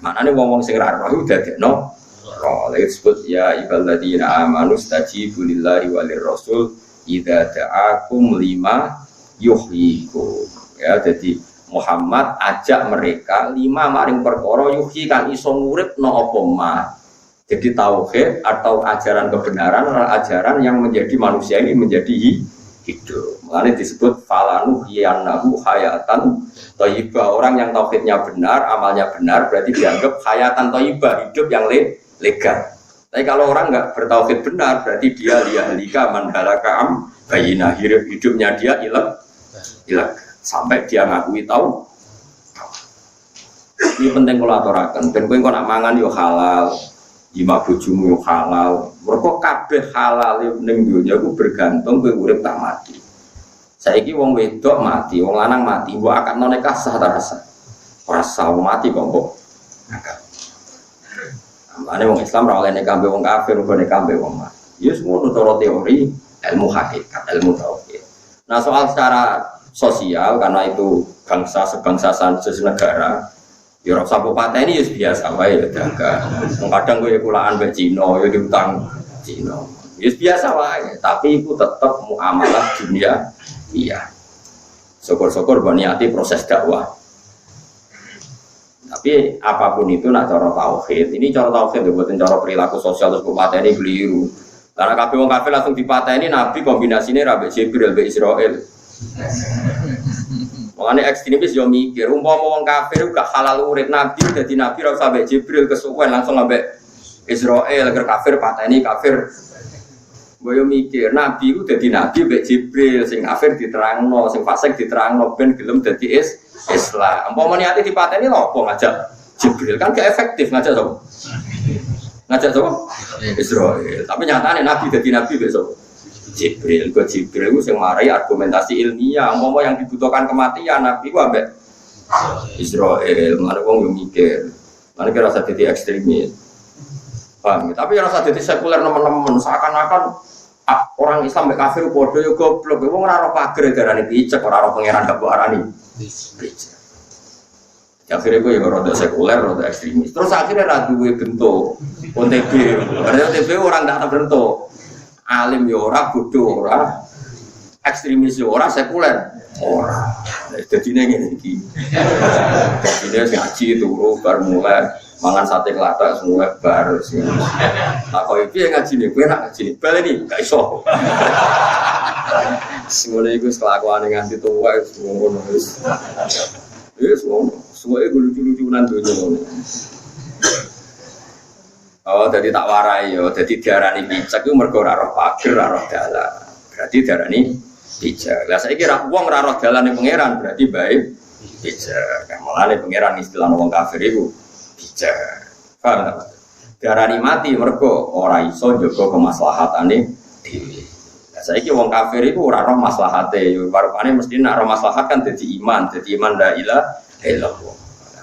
Speaker 1: Maknane ngomong sing ra roh dadekno roh. Lha disebut ya iballadzina amanu stajibu lillahi walir rasul idza da'akum lima yuhyikum. Ya, jadi Muhammad ajak mereka 5 maring perkara yuhi kang iso nguripno apa ma. Jadi tauhid atau ajaran kebenaran adalah ajaran yang menjadi manusia ini menjadi hidup. Makanya disebut falanu hiyanahu hayatan thayyibah. Orang yang tauhidnya benar, amalnya benar, berarti dianggap hayatan thayyibah, hidup yang legal. Tapi kalau orang enggak bertauhid benar, berarti dia liyahlika man halaka am bayina, hidupnya dia ilag sampai dia ngakui tahu. Ini penting kalau aturaken. Ben kowe nak mangan yo halal. Jima bojomu yo halal. Mergo kabeh halal ning dunya iku bergantung kowe urip tak mati. Saiki wong wedok mati, wong lanang mati, mbok akadno nikah sah ta rasa? Ora sah mati kok mbok akad. Amane wong Islam ora oleh nikah mbek wong kafir, ora nikah mbek wong mati. Ya semua nuturo teori ilmu hakikat, ilmu tauhid. Nah, soal secara sosial karena itu bangsa sebangsa senegara. Ya ora usah pateni ya biasa wae ya dagang. Kadang kowe kulaan mbek Cina ya diutang Cina. Ya biasa wae, tapi itu tetap muamalah dunia. Iya. Syukur-syukur niati proses dakwah. Tapi apapun itu nak cara tauhid. Ini cara tauhid ya bukan cara perilaku sosial terus pateni keliru. Karena kabeh wong kafir langsung dipateni Nabi kombinasine ra mbek Jibril mbek Israil. Makanya ekstremis yo mikir, umpama wong kafir gak halal urip Nabi, dadi Nabi ora usah mbek Jibril kesuwen langsung ambek Israil agar kafir pateni kafir. Boyo mikir, Nabi ku dadi Nabi mbek Jibril, sing kafir diterangno, sing fasik diterangno ben gelem dadi Islam. Umpama niate dipateni lho apa ngajak Jibril kan gak efektif ngajak sapa? Ngajak sapa? Israil. Tapi nyatane Nabi dadi Nabi besok. Jibril, Jibril itu yang marai argumentasi ilmiah. Umpama yang dibutuhkan kematian, Nabi itu ambek Israel. Mana wong yang mikir, mana kira rasa jadi ekstremis. Paham? Tapi rasa jadi sekuler teman-teman. Seakan-akan orang Islam ambek kafir bodoh yo goblok. Wong ora ora pager darane dicek, ora ora pangeran gak mbok arani. Akhirnya gue ya rada sekuler, rada ekstremis. Terus akhirnya ra duwe bentuk OTB. Karena OTB orang tak bentuk. Alim ya ora, bodoh ora, ekstremis ya ora, sekuler ora. Jadi ngene iki. Jadi ngaji turu bar mulai mangan sate klathak semua bar. Lah kok iki ngaji nek kowe nak ngaji baleni gak iso. Semua iku kelakuane nganti tuwa ngono wis. Wis ngono, semua iku lucu-lucunan donya ngono. Oh, jadi tak warai yo, jadi diarani bijak itu mergo ora roh pager, ora roh dalan. Berarti diarani bijak. Lah saiki ra wong ora roh dalane pangeran berarti baik bijak. Mulane pangeran istilah wong kafir iku bijak. Paham ta? Diarani mati mergo ora iso njaga kemaslahatane dhewe. Lah saiki wong kafir iku ora roh maslahate, yo parupane mesti nek roh maslahat kan dadi iman la ilaha illallah.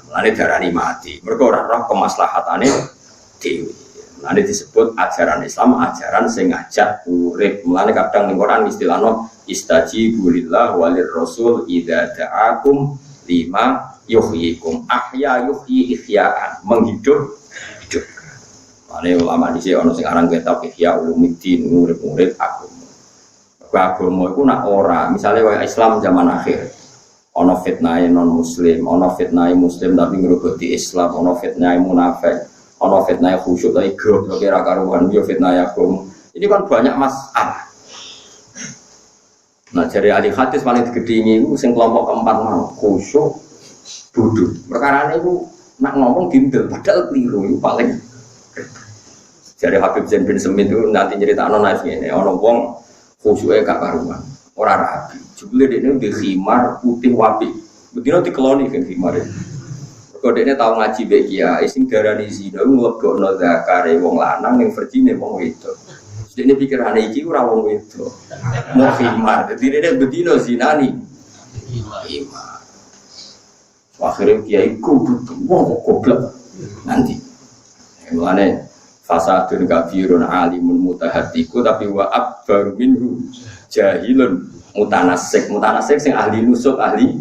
Speaker 1: Mulane diarani mati mergo ora roh kemaslahatane dewi. Mulane disebut ajaran Islam, ajaran sing ngajak urip. Mulane kadang ning Quran istilahno istajibu lillah walir rasul idza da'akum lima yuhyikum. Ahya yuhyi ihya'an, menghidup hidup. Mulane ulama dhisik ana sing aran kitab Ihya Ulumuddin, urip-urip agama. Agama iku nak ora, misale kaya Islam zaman akhir. Ana fitnahe non muslim, ana fitnahe muslim tapi ngroboti Islam, ana fitnahe munafik. Ono fitnah khusyuk dari grup kira karuan yo fitnah agama. Ini kan banyak masalah. Nah dari ahli hadis paling digedingi itu sing kelompok keempat mau khusyuk duduk. Perkara itu nak ngomong gindel padahal keliru itu paling. Dari Habib Zain bin Semit itu nanti cerita naif ini. Ono wong khusyuknya gak karuan. Orang rapi. Jebule ini di khimar putih wapi. Betina dikeloni kan khimar itu. Kodene tau ngaji mbek kiai sing darani zina nglebokno zakare wong lanang ning verjine wong wedok. Dene pikirane iki ora wong wedok. Mau khimar. Dadi dene bedino zinani. Khimar. Akhire kiai kudu wong goblok nanti. Mulane fasadun kafirun alimun mutahaddiqu tapi wa akbar minhu jahilun mutanasik. Mutanasik sing ahli nusuk, ahli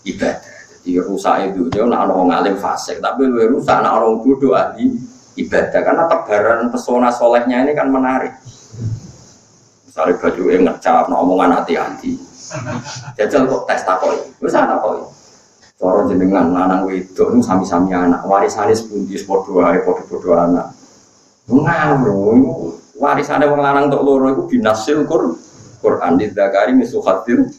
Speaker 1: ibadah. Di rusak itu dia nak orang alim fasik, tapi lebih rusak nak orang bodoh ahli ibadah karena tebaran pesona solehnya ini kan menarik. Misalnya baju ngecap, omongan hati-hati. Jajal kok tes takoi, bisa takoi. Cara jenengan lanang wedok niku sami-sami anak, warisane sepundi padha ae padha anak. Ngawur, warisane wong lanang tok loro iku binasil Quran di Zakari misuhatir.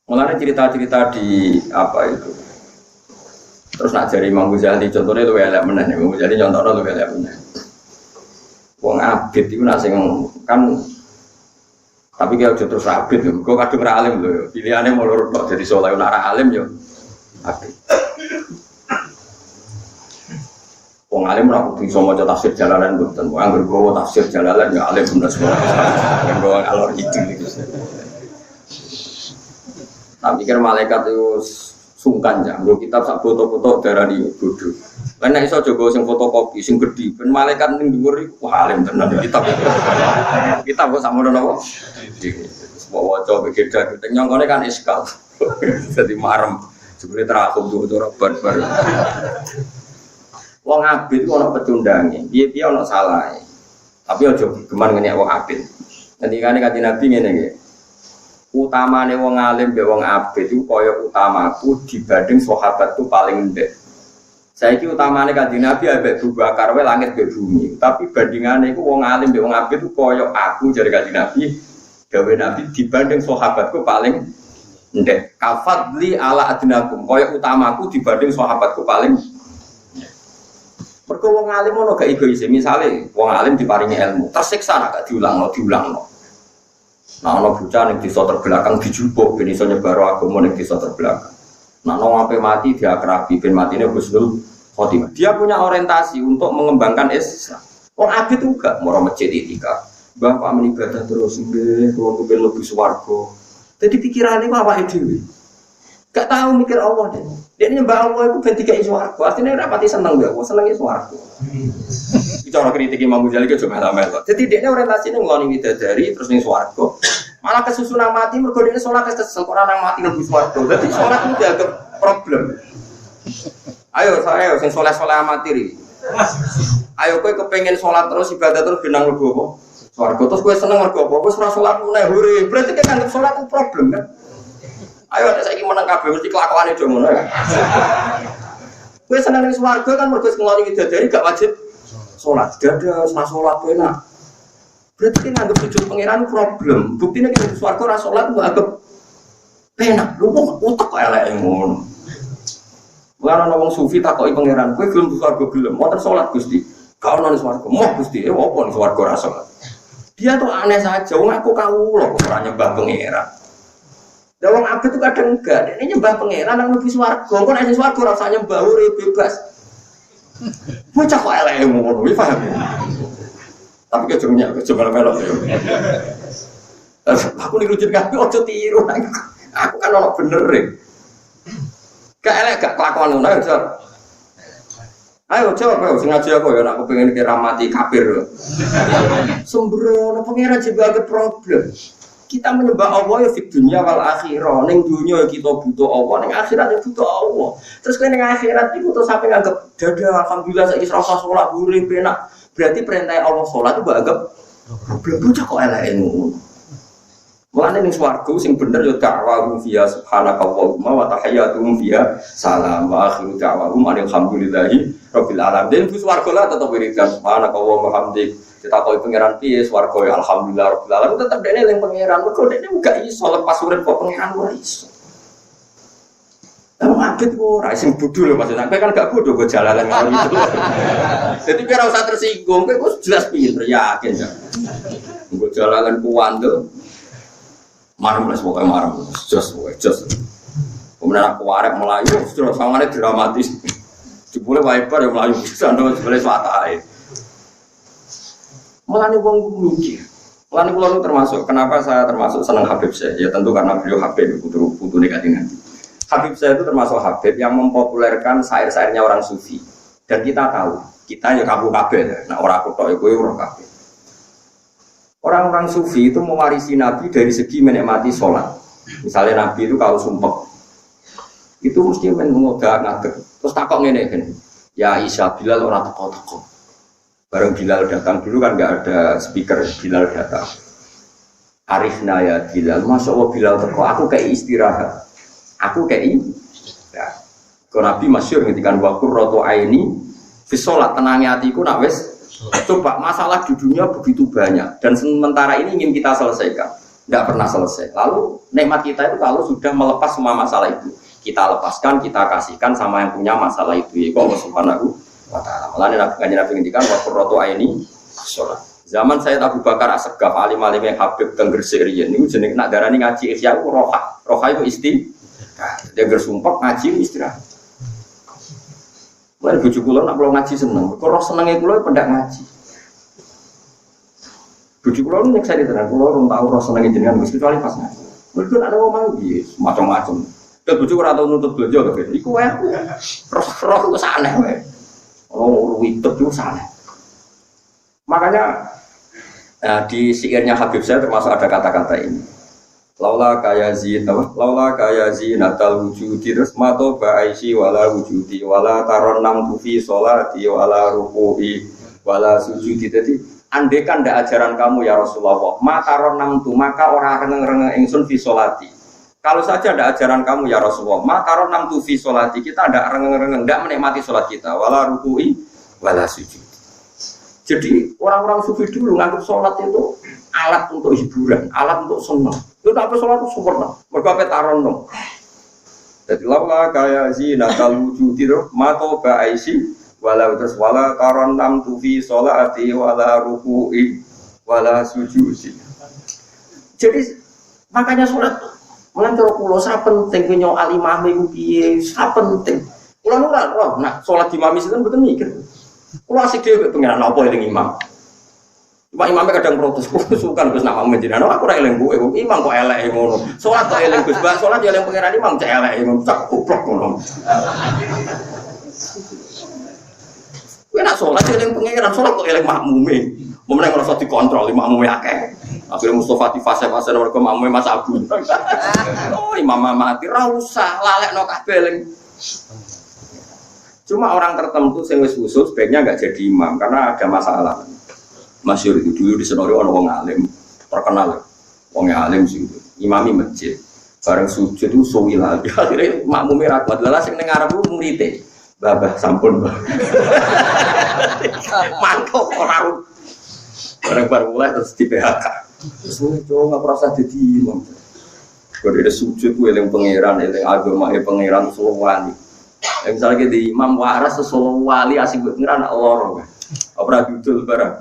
Speaker 1: Mulane cerita-cerita di apa itu. Terus nak jari Imam Ghazali contohnya luwih elek meneh, Imam Ghazali contohnya luwih elek meneh. Wong abid iku nak sing kan tapi dia terus abid lho, gue kadung ra alim lho, pilihannya mau lurus kok jadi soleh, nak alim yo abid. Wong alim ora kudu iso maca tafsir Jalalain mboten, wong anggere gowo tafsir Jalalain ya alim bener semua. Gowo alor itu iki. Tapi pikir malaikat itu sungkan ya, nggo kitab sak foto-foto darani bodho. Lan nek iso jogo sing fotokopi sing gedhi, ben malaikat ning dhuwur iku alim tenan kitab. Kitab kok samono napa? Sebab waca begeda kita nyongkone kan iskal. Dadi marem. Jebule terakum tuh ora barbar. Wong abid ku ana pecundange. Piye-piye ana salahe. Tapi aja geman ngene wong abid. Ngendikane Kanjeng Nabi ngene iki. Utamane wong alim be wong abid iku kaya utamaku dibanding sahabatku paling ndek. Saiki utamane Kanjeng Nabi ambek Abu Bakar wae langit be bumi. Tapi bandingane iku wong alim be wong abid iku kaya aku jare Kanjeng Nabi. Gawe Nabi dibanding sahabatku paling ndek. Kafadli ala adnakum kaya utamaku dibanding sahabatku paling. Mergo wong alim ono gak egois. Misale wong alim diparingi ilmu, tersiksa gak diulangno. Nah ana bocah ning desa terbelakang dijupuk ben iso nyebar agama ning desa terbelakang. Nah ono sampai mati diakrabi ben matine husnul khotimah. Dia punya orientasi untuk mengembangkan Islam. Wong abid juga mau masjid etika. Bapak menibadah terus nggih, kula kepen lebih swarga. Jadi pikirannya kok awake dhewe. Gak tahu mikir Allah deh. Dia nyembah Allah itu ben dikai swarga. Artinya ora pati seneng ya, senenge swarga. Cara kritik Imam Ghazali ke cuma melo. Jadi dia orientasinya ngeloni widadari terus ning swarga. Malah kesusunan mati mergo dia salat kesel ora nang mati lebih swarga. Jadi salat itu dianggap problem. Ayo saya sing saleh-saleh amati. Ayo kowe kepengin salat terus ibadah terus benang mlebu apa? Swarga terus kowe seneng mergo apa? Wis ora salat meneh hore. Berarti kan anggap salat itu problem kan? Ayo nek saiki meneng kabeh mesti kelakuane do ngono ya. Kowe seneng ning swarga kan mergo ngeloni widadari gak wajib salat. Dadah salat enak. Berarti kan anggap sujud pangeran problem. Buktine nek ning swarga ora salat kok anggap enak. Lho kok utek kok elek ngono. Bukan orang sufi takoki pangeran, kowe gelem swarga gelem, motor salat Gusti. Gak ono ning swarga, moh Gusti, opo ning swarga ora salat. Dia tuh aneh saja, wong aku kawula kok ora nyembah pangeran. Lah wong abet itu kadang enggak, ini nyembah pangeran nang mlebu swarga, kok nek ning swarga ora usah nyembah urip bebas. Bocah kok elek ngono, iki paham. Tapi kejengnya coba melok yo. Aku nirujuk kabeh aja tiru. Aku kan ono bener e. Gak elek gak kelakuan ngono ayo. Ayo coba sing ngaji aku ya nek aku pengen kira mati kafir. Sembrono pangeran juga ada problem. Kita menyembah Allah ya di dunia wal akhirah. Ning dunia ya kita butuh Allah, ning akhirat ya butuh Allah. Terus kowe ning akhirat iku terus sampe nganggep dadah alhamdulillah saiki ora usah salat urip penak. Berarti perintah Allah salat itu anggap problem bocah kok eleke ngono. Mulane ning swarga sing bener ya da'wahum fiha subhanakallahumma wa tahiyyatuhum fiha salam wa akhiru da'wahum alhamdulillahi rabbil alamin. Di swarga lah tetep wiridan subhanakallahumma hamdik. Ditakoki pangeran piye swarga ya alhamdulillah rabbil alamin tetep dene eling pangeran. Mergo dene gak iso lepas urip kok pangeran ora iso. Lah ngabet ora sing bodho lho maksudnya. Kowe kan gak bodho kok jalalan ngono itu. Jadi kira usah tersinggung, kowe wis jelas pinter yakin ya. Nggo jalalan kuwandel. Marem wis pokoke marem. Jos. Kemudian aku arek melayu terus sangane dramatis. Jebule wiper ya melayu bisa ndo jebule swatahe. Mulane wong mikir. Mulane kula termasuk kenapa saya termasuk senang Habib Syekh? Ya tentu karena beliau Habib putu-putu Kanjeng Nabi. Habib Syekh itu termasuk Habib yang mempopulerkan syair-syairnya orang sufi. Dan kita tahu, kita ya kabeh ya. Nah ora aku tok kowe ora kabeh. Orang-orang sufi itu mewarisi Nabi dari segi menikmati sholat. Misalnya Nabi itu kalau sumpah, itu mesti mengodak-ngadak. Terus takok ngene kan, ya Isa Bilal orang teko-teko. Bareng Bilal datang dulu kan nggak ada speaker, Bilal datang. Arifna ya Bilal, masya Allah Bilal teko, aku kayak istirahat. Aku kayak ya. Kalau Nabi masyhur ngendikan wakur roto aini fi sholat, tenangnya hatiku nak wes. Coba masalah di dunia begitu banyak dan sementara ini ingin kita selesaikan, tidak pernah selesai. Lalu nikmat kita itu kalau sudah melepas semua masalah itu, kita lepaskan, kita kasihkan sama yang punya masalah itu. Ya Allah Subhanahu wa Ta'ala. Malah Nabi ngendikan wakur roto aini sholat. Zaman saya Abu Bakar As-Segaf, alim-alim yang Habib dan Gresik riyen niku jeneng nak darani ngaji ihya ku roha. Roha itu dia bersumpah ngaji istirahat. Mulai bojo kula nak kula ngaji seneng, kok roh senenge kula pendak ngaji. Bojo kula nek saya diterang kula ora tau roh senenge jenengan kecuali pas ngaji. Mergo ada ngomong piye macam-macam. Terus bojo ora tau nuntut bojo to, iku wae. Roh ku saneh wae. Oh, witet ku saneh. Makanya di syairnya Habib saya termasuk ada kata-kata ini. Laula kaya zinatal wujudi terus mato ba'aisi wala wujudi wala taronam tufi sholati wala ruku'i wala sujudi. Jadi andekan ndak ajaran kamu ya Rasulullah ma taronam tu maka orang rengeng-rengeng ingsun fi sholati. Kalau saja ada ajaran kamu ya Rasulullah ma taronam tu fi sholati, kita ndak rengeng-rengeng, ndak menikmati sholat kita wala ruku'i wala sujudi. Jadi orang-orang sufi dulu nganggap sholat itu alat untuk hiburan, alat untuk senang. Itu apa sholat itu sempurna, berkapet taron dong. Jadi laula kaya zinatal wujudi itu mato ba'aisi wala terus wala taron nam tufi sholati wala ruku'i wala sujudi. Jadi makanya sholat melancar pulau sangat penting punya alimah mengikuti sangat penting. Pulau nggak roh, nah sholat di mamis itu betul mikir. Kalau asik dia pengiran apa yang imam, cuma imamnya kadang protes, suka gus nama menjadi anak aku eleng gue, imam kok elek ngono, sholat kok eleng gus, sholat dia eleng pengiran imam cek elek ngono, cak kuplok ngono. Gue nak sholat dia eleng pengiran, sholat kok eleng makmume, momennya ngerasa dikontrol, makmume akeh. Akhirnya Mustafa di fase-fase mereka makmume Mas Abu. Oh imam mati, rausah lalek no kabeleng. Cuma orang tertentu sing wis usul sebaiknya enggak jadi imam karena ada masalah. Masyhur itu dulu di Senori ono wong alim, terkenal. Wong alim sing imami masjid. Bareng sujud itu suwi lagi. Akhirnya makmume ra kuat. Lah sing ning ngarep ku murite. Babah sampun. Mantap ora. Bareng mulai terus di PHK. Terus enggak merasa jadi imam. Kalau ada sujud ku eling pangeran, eling agama pangeran Sulawesi. Misalnya kita imam waras sesolo wali asing pengiran anak lorong, apa dudul barang.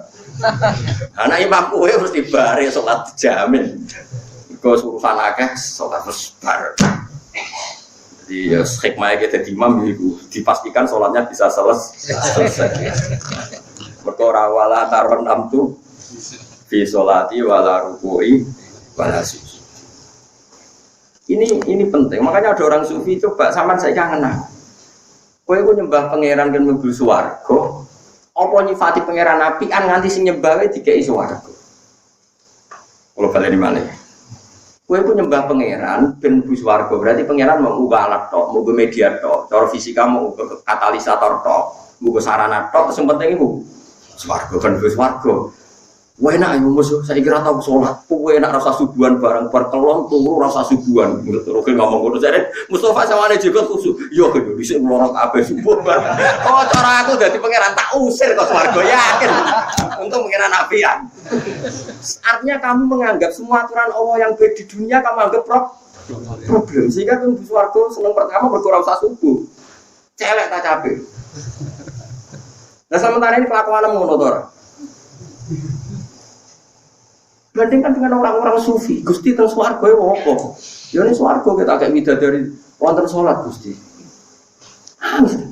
Speaker 1: Anak imam kue harus dibari sholat jamin. Kau urusan akeh sholat terus bar. Jadi ya hikmahnya kita di imam itu dipastikan sholatnya bisa selesai. Berkora wala taron amtu fi sholati wala ruku'i wala sujud. Ini penting. Makanya ada orang sufi coba sampean saya kangen. Kowe ku nyembah pangeran kan mlebu swarga. Apa nyifati pangeran apian nganti sing nyembah wae dikeki swarga. Kalau baleni malih. Kowe ku nyembah pangeran ben mlebu swarga, berarti pangeran mau ngubah alat tok, mau media tok, cara fisika mau katalisator tok, mau sarana tok, sing penting iku swarga ben mlebu swarga. Wah enak ya musuh, saya kira tahu sholat. Wah enak rasa subuhan barang berkelon turu rasa subuhan. Oke ngomong ngono jadi Mustafa sama ane juga khusus. Yo gitu, bisa melorot abe subuh barang. Oh cara aku jadi pangeran tak usir kok swarga yakin. Untuk pangeran apian. Artinya kamu menganggap semua aturan Allah yang baik di dunia kamu anggap problem. Sehingga kamu swarga seneng pertama berkurang rasa subuh. Celek tak capek. Nah sementara ini kelakuan ngono to. Bandingkan dengan orang-orang sufi, Gusti teng swarga ya apa? Ya ini swarga kita kayak widadari wonten salat Gusti.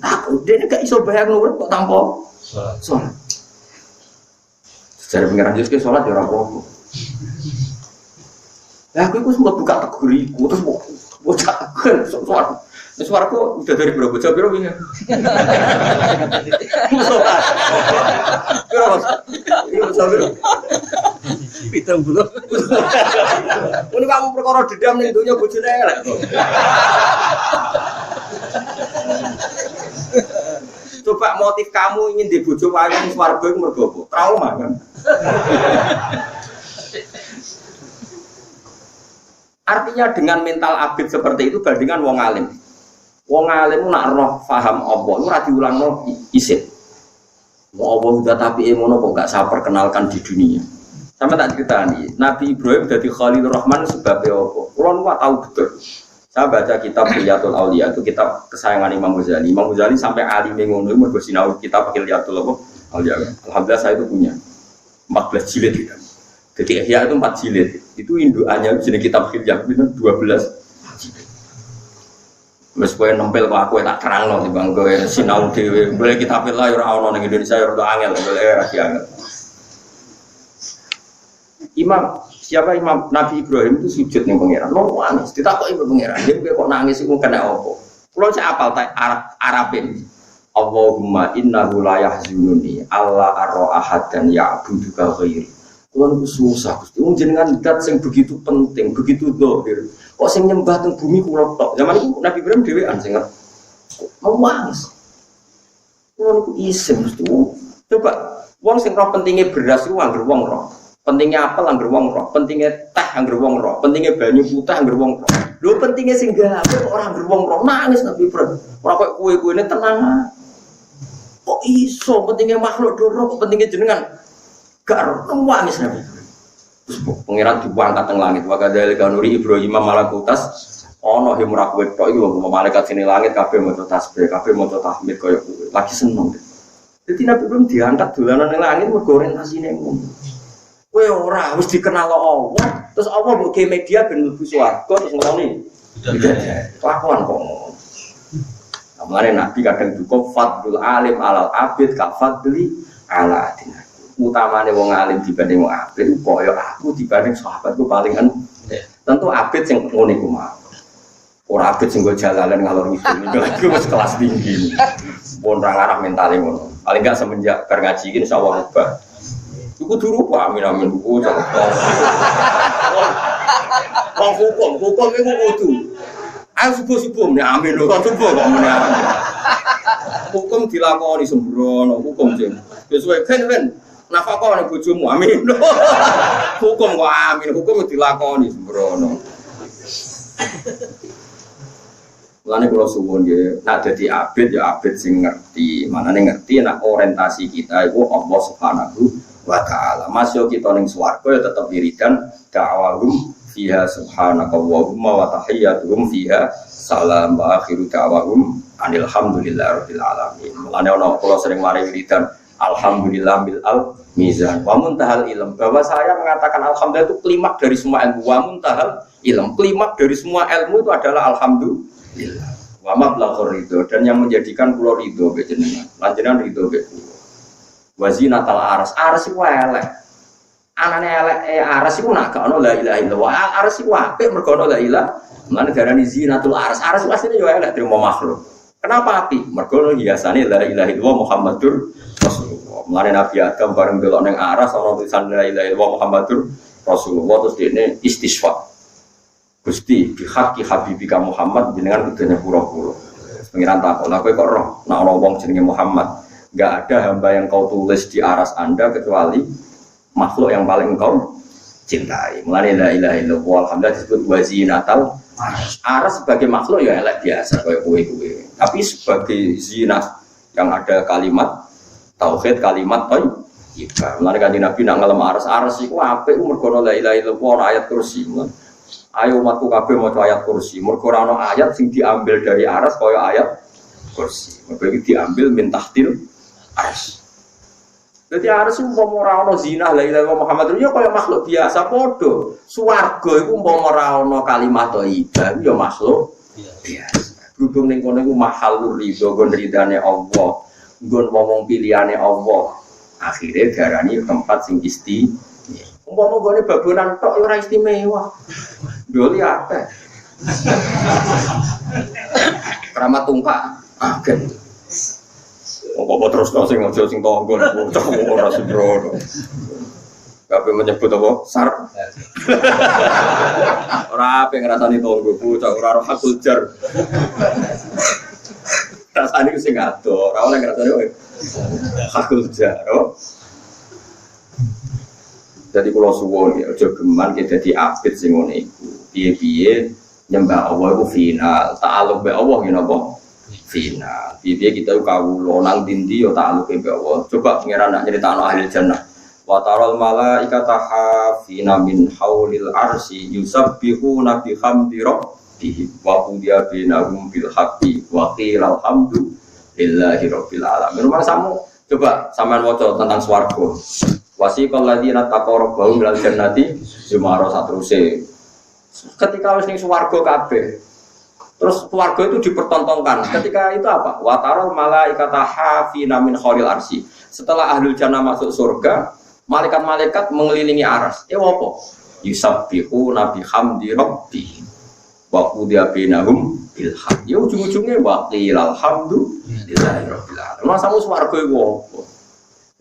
Speaker 1: Takut dene gak iso bayang nomor kok tanpa salat. Secara pengiran Yesus ke salat ya ora apa-apa. Lah aku iku sempat buka teguriku terus bocah kan swarga. Wis swarga udah dari berapa jam piro wingi? Piro Mas? Piro sampe? Pitung belum. Ini kamu perkara dendam ning dunya bojone elek to. Coba motif kamu ingin di bojo wayu swarga iku mergo apa? Trauma kan. Artinya dengan mental abid seperti itu bandingan wong alim. Wong alim nak roh paham Allah, ora diulangno isin. Mau Allah udah tapi ngono kok gak saya perkenalkan di dunia. Sama tak ceritani, Nabi Ibrahim jadi Khalilur Rahman sebabnya apa? Kulo tahu betul. Saya baca kitab Hilyatul Auliya itu kitab kesayangan Imam Ghazali. Imam Ghazali sampai alim ngono mergo sinau kitab Hilyatul Auliya. Alhamdulillah saya itu punya 14 jilid gitu. Jadi Ihya itu 4 jilid. Itu indukannya jenis kitab Hilya itu 12 jilid. Meskipun nempel kok aku tak terangno timbang kowe sinau dhewe. Boleh kitab lah ora ono ning Indonesia ora angel, boleh ora angel. Siapa Imam Nabi Ibrahim itu sujud ning pangeran. Nangis ditakoki ke pangeran. Dia kok nangis iku kena apa? Kulo cek apal ta Arabin. Allahumma innahu la yahzununi alla ara ahadan ya'buduka ghairi. Kulo niku susah Gusti. Wong jenengan zat sing begitu penting, begitu zahir. Kok sing nyembah teng bumi kulo tok. Zaman iku Nabi Ibrahim dhewean sing nangis. Kulo niku isin Gusti. Coba wong sing roh pentinge beras iku anggere wong roh. Pentingnya apel angger wong roh, pentingnya teh angger wong roh, pentingnya banyu putih angger wong roh. Lho pentingnya sing gawe kok ora angger wong roh, nangis Nabi Ibrahim. Ora kok kowe-koene tenang. Kok iso pentingnya makhluk roh, pentingnya jenengan gak nangis Nabi Ibrahim. Terus pangeran diangkat teng langit, wa kadzal kanuri Ibrahim malakutas ana himra kowe tok iki wong malaikat sini langit kabeh maca tasbih, kabeh maca tahmid koyo kowe. Lagi seneng. Jadi Nabi Ibrahim diangkat dolanan ning langit mergo orientasine ngono. Kowe ora wis dikenal Allah, terus Allah mbok ge media ben mlebu swarga terus ngeloni. Kelakuan kok ngono. Amane Nabi kadang duka fadlul alim alal abid ka fadli ala adina. Utamane wong alim dibanding wong abid kaya aku dibanding sahabatku paling tentu abid sing ngono iku mah. Ora abid sing go jalalan ngalor ngidul iki wis kelas tinggi. Pun ra ngarah mentale ngono. Paling enggak semenjak bar ngaji iki insyaallah rubah. Iku dulu Pak amin buku cakep. Wong hukum iku kudu. Ayo subuh-subuh nek amin lho, subuh kok muni amin. Hukum dilakoni sembrono, hukum sing. Wis wae ben nafkah nek bojomu amin. Hukum kok amin, hukum dilakoni sembrono. Mulane kula suwun nggih, nek dadi abid ya abid sing ngerti. Manane ngerti nek orientasi kita iku Allah Subhanahu wa ta'ala. Masuk kita ning swarga ya tetep wiridan da'awahum fiha subhanakallahumma wa tahiyyatuhum fiha salam wa akhiru da'awahum alhamdulillahirabbil alamin. Mulane ana kula sering mari wiridan alhamdulillah bil al mizan wa muntahal ilm, bahwa saya mengatakan alhamdulillah itu klimaks dari semua ilmu. Wa muntahal ilm, klimaks dari semua ilmu itu adalah alhamdulillah. Wa mablaghur ridho, dan yang menjadikan kula ridho be jenengan. Lanjenengan ridho be kula. Wazinatal aras iku elek. Anane elek aras iku nak gak ono la ilaha illallah. Aras iku apik mergo ono la ilaha. Mulane darani zinatul aras. Aras asline yo elek trimo makhluk. Kenapa api? Mergo hiasane la ilaha illallah Muhammadur Rasulullah. Mulane Nabi Adam bareng delok ning aras ana tulisan la ilaha illallah Muhammadur Rasulullah, terus dene istisqa. Gusti bi haqqi habibika Muhammad jenengan kudune pura-pura. Pengiran takon, lha kowe kok roh nek ana wong jenenge Muhammad? Enggak ada hamba yang kau tulis di aras Anda kecuali makhluk yang paling engkau cintai. Mulane la ilaha illallah alhamdulillah disebut wazinatal aras. Aras sebagai makhluk ya elek biasa kayak kowe-kowe. Tapi sebagai zinah yang ada kalimat tauhid, kalimat thayyibah. Mulane kanjeng Nabi nak ngelem aras iku apik mergo la ilaha illallah ayat kursi. Ayo umatku kabeh maca ayat kursi. Mergo ora ana ayat sing diambil dari aras kaya ayat kursi. Mergo iki diambil min tahtil aras. Jadi aras itu umpama ana zina la ilaha illallah Muhammadur ya kaya makhluk biasa padha. Swarga iku umpama ora ana kalimat thayyibah ya makhluk biasa. Berhubung ning kono iku mahalur ridho, nggon ridane Allah, nggon wong pilihane Allah. Akhire darani tempat sing umpama gone babonan tok ora istimewa. Doli akeh. Keramat tungkak akeh. Apa terus sing aja sing tonggo bocah ora sembrono. Kabeh menyebut apa? Sar. Ora ape ngrasani tonggo bocah ora roh hakul jar. Rasane sing ado, ora oleh ngrasani hakul jar. Jadi kula suwun ya aja geman ki dadi abid sing ngene iku. piye-piye nyembah Allah iku final, ta'alluq be Allah ngene apa? Final. Piye kita kawula nang dindi yo ta'alluq be Allah. Coba pangeran nak nyeritakno ahli jannah. Wa taral malaikata hafina min haulil arsy yusabbihuna bihamdi rabbihim wa qudiya bainahum bil haqqi wa qila alhamdu lillahi rabbil alamin. Rumah samu coba sampean waca tentang swarga. Wasiqal ladzina taqarrabu minal jannati zumara satruse. Ketika wis ning swarga kabeh. Terus swarga itu dipertontonkan. Ketika itu apa? Wa taral malaikata hafina min haulil arsy. Setelah ahlul jannah masuk surga, malaikat-malaikat mengelilingi aras. Apa? Yusabbihuna bihamdi rabbihim wa qudiya bainahum bil haqq. Ya ujung-ujungnya wa qila alhamdulillahi rabbil alamin. Masamu swarga iku apa?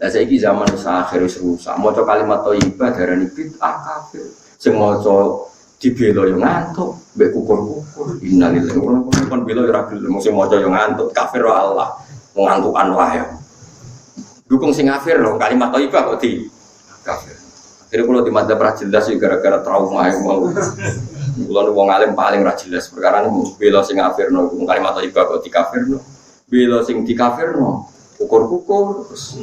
Speaker 1: Lah saiki zaman akhir wis rusak. Maca kalimat thayyibah darani bid'ah kafir. Sing maca dibela yo ngantuk, mbek kukur-kukur. Innalillahi wa inna ilaihi raji'un. Bela yo ra gelem sing maca yo ngantuk, kafir wa Allah. Ngantukan wae. Dukung sing kafir lho, kalimat thayyibah kok di kafir. Akhirnya kalau di madzhab ra jelas gara-gara trauma yang mau. Kulo wong alim paling ra jelas perkara niku bela sing kafirno kalimat thayyibah kok di kafirno. Bela sing di kafirno kukur-kukur terus.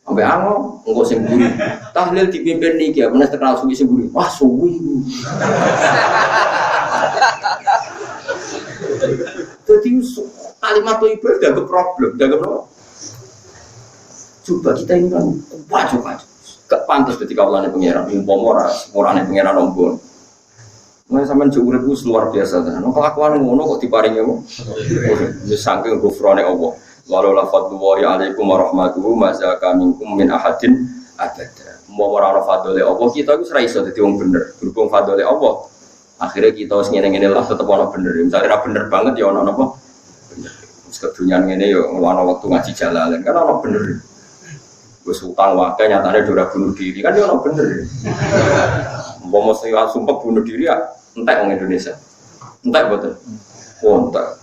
Speaker 1: Sampai ango engko sing buri. Tahlil dipimpin niki ya, menes terkenal suwi sing buri. Wah, suwi. Jadi kalimat thayyibah dianggap problem, dianggap apa? Coba kita ini kan wajib gak pantas ketika ulane pangeran umpama ora pangeran ombon. Nah sampean jek urip luar biasa tenan. Kelakuan ngono kok diparingi kok. Wis saking gufrone Allah. Walau la fadlullahi alaikum warahmatuhu mazaka minkum min ahadin abada. Umpama ora fadlule Allah kita iku ora iso dadi wong bener. Berhubung fadlule Allah. Akhirnya kita wis ngene-ngene lah tetep ana bener. Misale ora bener banget ya ana napa? Bener. Wis kedunyan ngene ya ana wektu ngaji jalalan kan ana bener. Wis utang wae nyatane ora bunuh diri kan ya ono bener. Umpama sing sumpah bunuh diri ya entek wong Indonesia. Entek mboten? Oh, entek.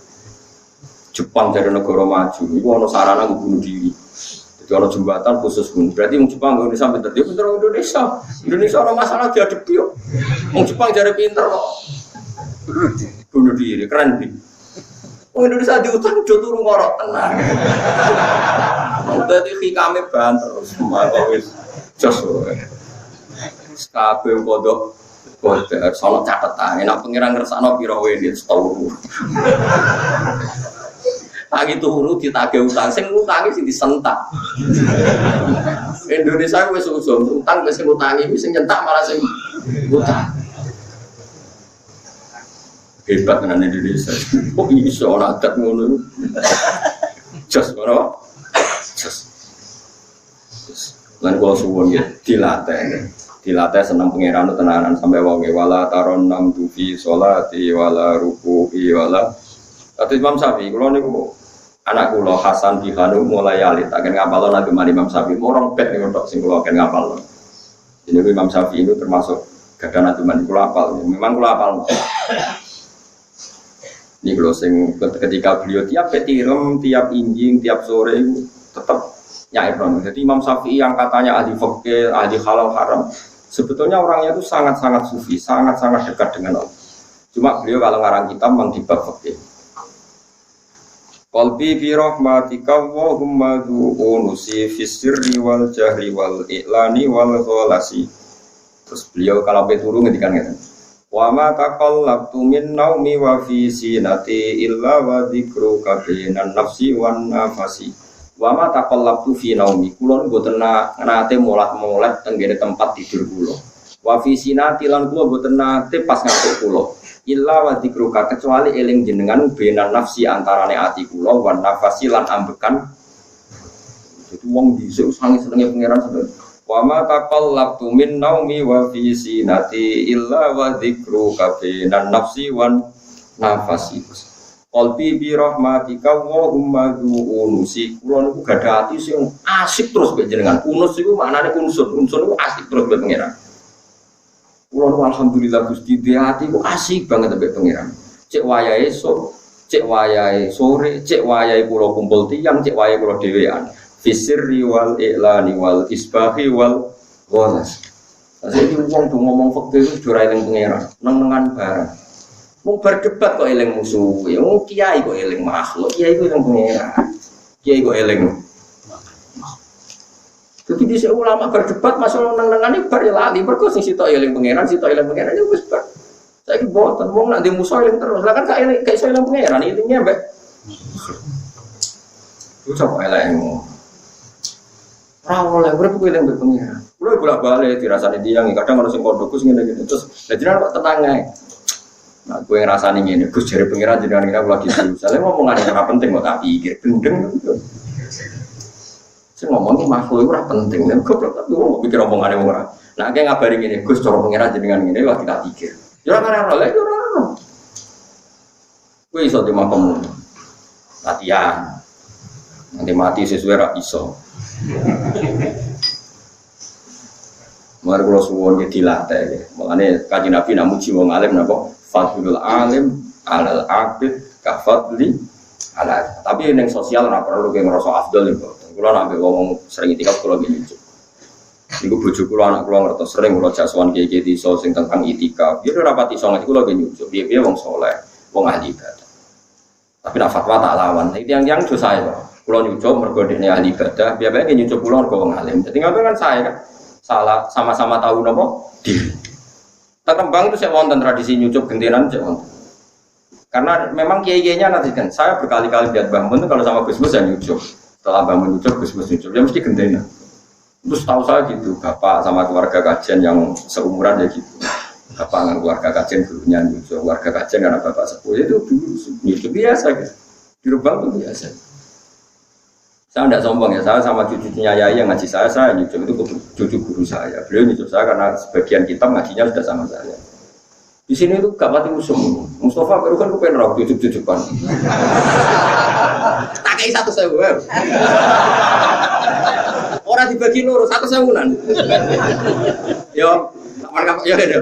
Speaker 1: Jepang dari negara maju iku ono sarana bunuh diri. Jadi ono jembatan khusus bunuh. Berarti wong Jepang ngene sampe dadi pinter Indonesia. Indonesia ono masalah diadepi yo. Wong Jepang jare pinter kok. Bunuh diri keren iki. Wong Indonesia diutang do turu ngorok tenang. Dadi hikame banter semua kok wis jos. Kabeh kodok kodok sono catatan nek pengiran ngersakno pira wene setahun. Tangi turu ditagih utang sing ngutangi sing disentak. Indonesia wis usum utang wis sing ngutangi wis sing nyentak malah sing utang. Hebat tenan Indonesia. Kok iso ora adat ngono. Jos ora. Jos. Lan kula suwun ya dilatih. Dilatih seneng pangeran tenanan sampai wonge wala taron nam tufi sholati wala ruku'i wala. Kata Imam Syafi'i kula niku anak kula Hasan Bihanu mulai alit agen ngapalno agama Imam Syafi'i morong bet niku tok sing kula agen ngapalno. Ini Imam Syafi'i itu termasuk gagana teman kula apal. Memang kula apal. Ini kalau ketika beliau tiap petirem, tiap injing, tiap sore itu tetap nyair banget. Jadi Imam Syafi'i yang katanya ahli fikih, ahli halal haram, sebetulnya orangnya itu sangat-sangat sufi, sangat-sangat dekat dengan Allah. Cuma beliau kalau ngarang kitab memang di bab fikih. Qalbi bi rahmatika wa humma du'unusi fis sirri wal jahri wal i'lani wal ghalasi. Terus beliau kalau peturu ngendikan ngeten. Wa ma taqallabtu min naumi wa fi sinati illa wa dzikruka bainan nafsi wan nafasi. Wa ma taqallabtu fi naumi kula mboten nate molat-molat teng tempat tidur kula. Wa fi sinati lan kula mboten nate pas ngantuk kula. Illa wa dzikruka kecuali eling jenengan bainan nafsi antarane ati kula wan nafasi lan ambekan. Jadi wong dhisik sange senenge pangeran sampeyan. Wa ma taqallabtu min naumi wa fi sinati illa wa dzikruka bainan nafsi wan nafasi. Qalbi bi rahmatika wa humma du'unusi. Kula niku gadah ati sing asik terus mbek jenengan. Unus iku maknane unsur niku asik terus mbek pangeran. Kula niku alhamdulillah Gusti di ati ku asik banget mbek pangeran. Cek wayahe esuk, cek wayahe sore, cek wayahe kula kumpul tiyang, cek wayahe kula dhewean. Fisirri wal i'lani wal isbahi wal ghalas. Saiki wong do ngomong fikih itu ora eling pangeran, neng-nengan bareng. Wong berdebat kok eling musuh, ya wong kiai kok eling makhluk, kiai kok eling pangeran. Kiai kok eling. Jadi di ulama berdebat masalah neng-nengan iki bar ya lali, mergo sing sitok eling pangeran, sitok eling pangeran ya wis bar. Saiki boten wong nak di musuh eling terus. Lah kan gak iso eling pangeran, intinya mbek. Ku coba elengmu. Ora oleh urip kuwi eling mbek pangeran. Kulo bolak-balik dirasani tiyang, kadang ono sing pondokku sing ngene-ngene terus lha jenengan kok tenang ae. Nah, kowe ngrasani ngene, Gus jare pangeran jenengan kira lagi serius. Soale ngomongane ora penting kok tak pikir gendeng. Sing ngomong iki makhluk ora penting, nek goblok tapi wong pikir omongane wong ora. Nah, akeh ngabari ngene, Gus cara pangeran jenengan ngene lagi tak pikir. Ya ora ora lha ora. Kowe iso dimakom latihan. Nanti mati sesuai ra iso. Mari kalau suwon ke dilatih, makanya kaji Nabi nak muji wong alim napa fadlul alim alal abid kafadli ala. Tapi yang sosial ora perlu ke ngrasa afdal itu. Kulo nak ngomong sering itikaf kulo gini. Iku bojo kulo anak kulo ngertos sering kulo jaswan kiye-kiye desa sing tentang itikaf. Dia ora pati iso ngerti kulo gini nyucuk. Piye-piye wong saleh, wong ahli ibadah. Tapi nak fatwa tak lawan. Yang dosa itu. Kulo nyucuk mergo dekne ahli ibadah, biasanya nyucuk kulo mergo wong alim. Dadi ngapain kan saya kan salah sama-sama tahu nopo diri. Terkembang itu saya wonten tradisi nyucup gentenan saya wonten. Karena memang kiai-kiainya nanti kan saya berkali-kali lihat Mbah Mun kalau sama Gus Mus saya nyucup. Setelah Mbah Mun nyucup, Gus Mus nyucup, ya mesti gentenan. Terus tahu saya gitu, bapak sama keluarga kajian yang seumuran ya gitu. Bapak dengan keluarga kajian gurunya nyucup, keluarga kajian karena bapak sepuh itu dulu nyucup biasa gitu. Di Rembang itu biasa. Saya tidak sombong ya, saya sama cucunya Yai yang ngaji saya nyucuk itu cucu guru saya. Beliau nyucuk saya karena sebagian kitab ngajinya sudah sama saya. Di sini itu gak mati usum. Mustafa baru kan kepengen roh cucuk-cucukan. Tak kayak 1.000. Orang dibagi loro 1.000-an. Yo, marka yo ya.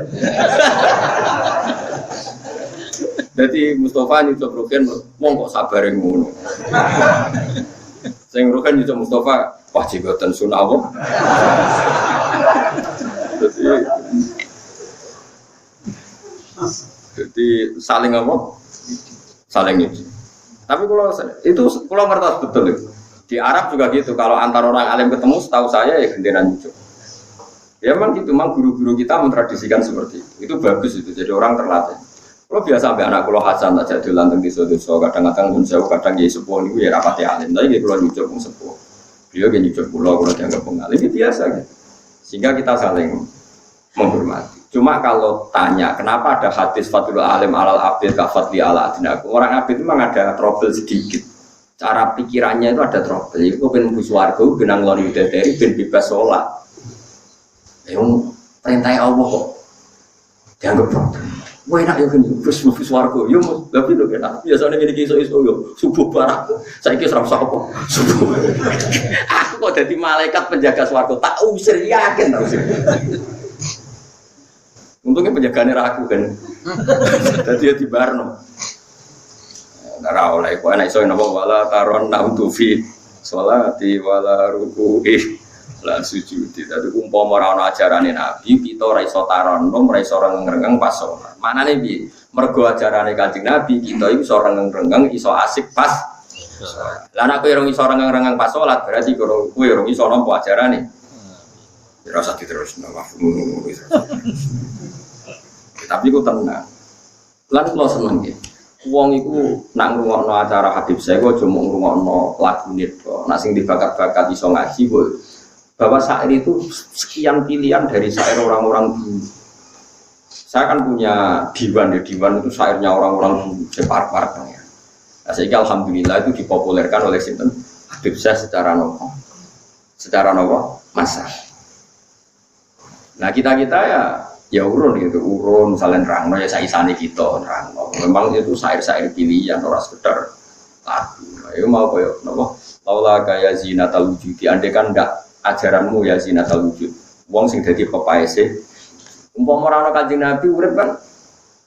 Speaker 1: Jadi Mustafa nyucuk rugen monggo sabar ngono. Sing rukan juga Mustafa wajiboten sunah apa? Jadi saling apa? Saling itu. Tapi kalau itu kalau ngerti betul itu. Di Arab juga gitu. Kalau antar orang alim ketemu, setahu saya ya gentenan nyucuk. Ya memang gitu. Memang guru-guru kita mentradisikan seperti itu. Itu bagus itu. Jadi orang terlatih. Kalau biasa sampai anak kulo Hasan tak jadi lanteng di sodo-sodo, kadang-kadang pun jauh, kadang jadi sepuh itu ya rapati alim. Tapi dia kulo nyucuk pun sepuh. Beliau dia nyucuk kulo dianggap pengalim itu biasa gitu. Sehingga kita saling menghormati. Cuma kalau tanya kenapa ada hadis Fadlul alim alal abid kafadli ala adinakum, orang abid itu memang ada trouble sedikit. Cara pikirannya itu ada trouble. Itu ben buswarga, benang lori udeteri, ben bebas sholat. Yang perintah Allah kok dianggap problem. Wah enak ya kan, terus mufis warga, ya tapi itu enak. Biasanya gini iso-iso ya, subuh barang. Saya kira serasa apa? Subuh. Aku kok jadi malaikat penjaga warga, tak usir yakin tak usir. Untungnya penjagaannya ragu kan. Jadi ya di Barno. Nggak oleh, kok enak iso yang nama wala taron nautufi sholati wala ruku'i lan sujudi. Tadi umpama ora ana ajarane Nabi, kita ora iso taronom, ora iso rengeng-rengeng pas salat. Manane piye? Mergo ajarane Kanjeng Nabi, kita iku iso rengeng-rengeng, iso asik pas salat. Lah nek kowe ora iso rengeng-rengeng pas salat, berarti kowe ora iso nampa ajarane. Ora usah diterusno mafhum. Tapi ku tenang. Lan kula seneng nggih. Wong iku nak ngrungokno acara Habib saya kok aja mung ngrungokno lagune tok. Nak sing dibakat-bakat iso ngaji kok bahwa syair itu sekian pilihan dari syair orang-orang dulu. Saya kan punya diwan itu syairnya orang-orang dulu, separ-par ya. Nah, sehingga alhamdulillah itu dipopulerkan oleh sinten Habib saya secara nopo masa. Nah kita ya urun gitu, urun misalnya nerangno ya saisane kita nerangno. Memang itu syair-syair pilihan orang sekedar lagu. Ayo mau koyo nopo laula kaya zinatal wujudi andekan ndak ajaranmu ya zinatal wujud. Wong sing dadi pepaese umpama ora ana Kanjeng Nabi urip kan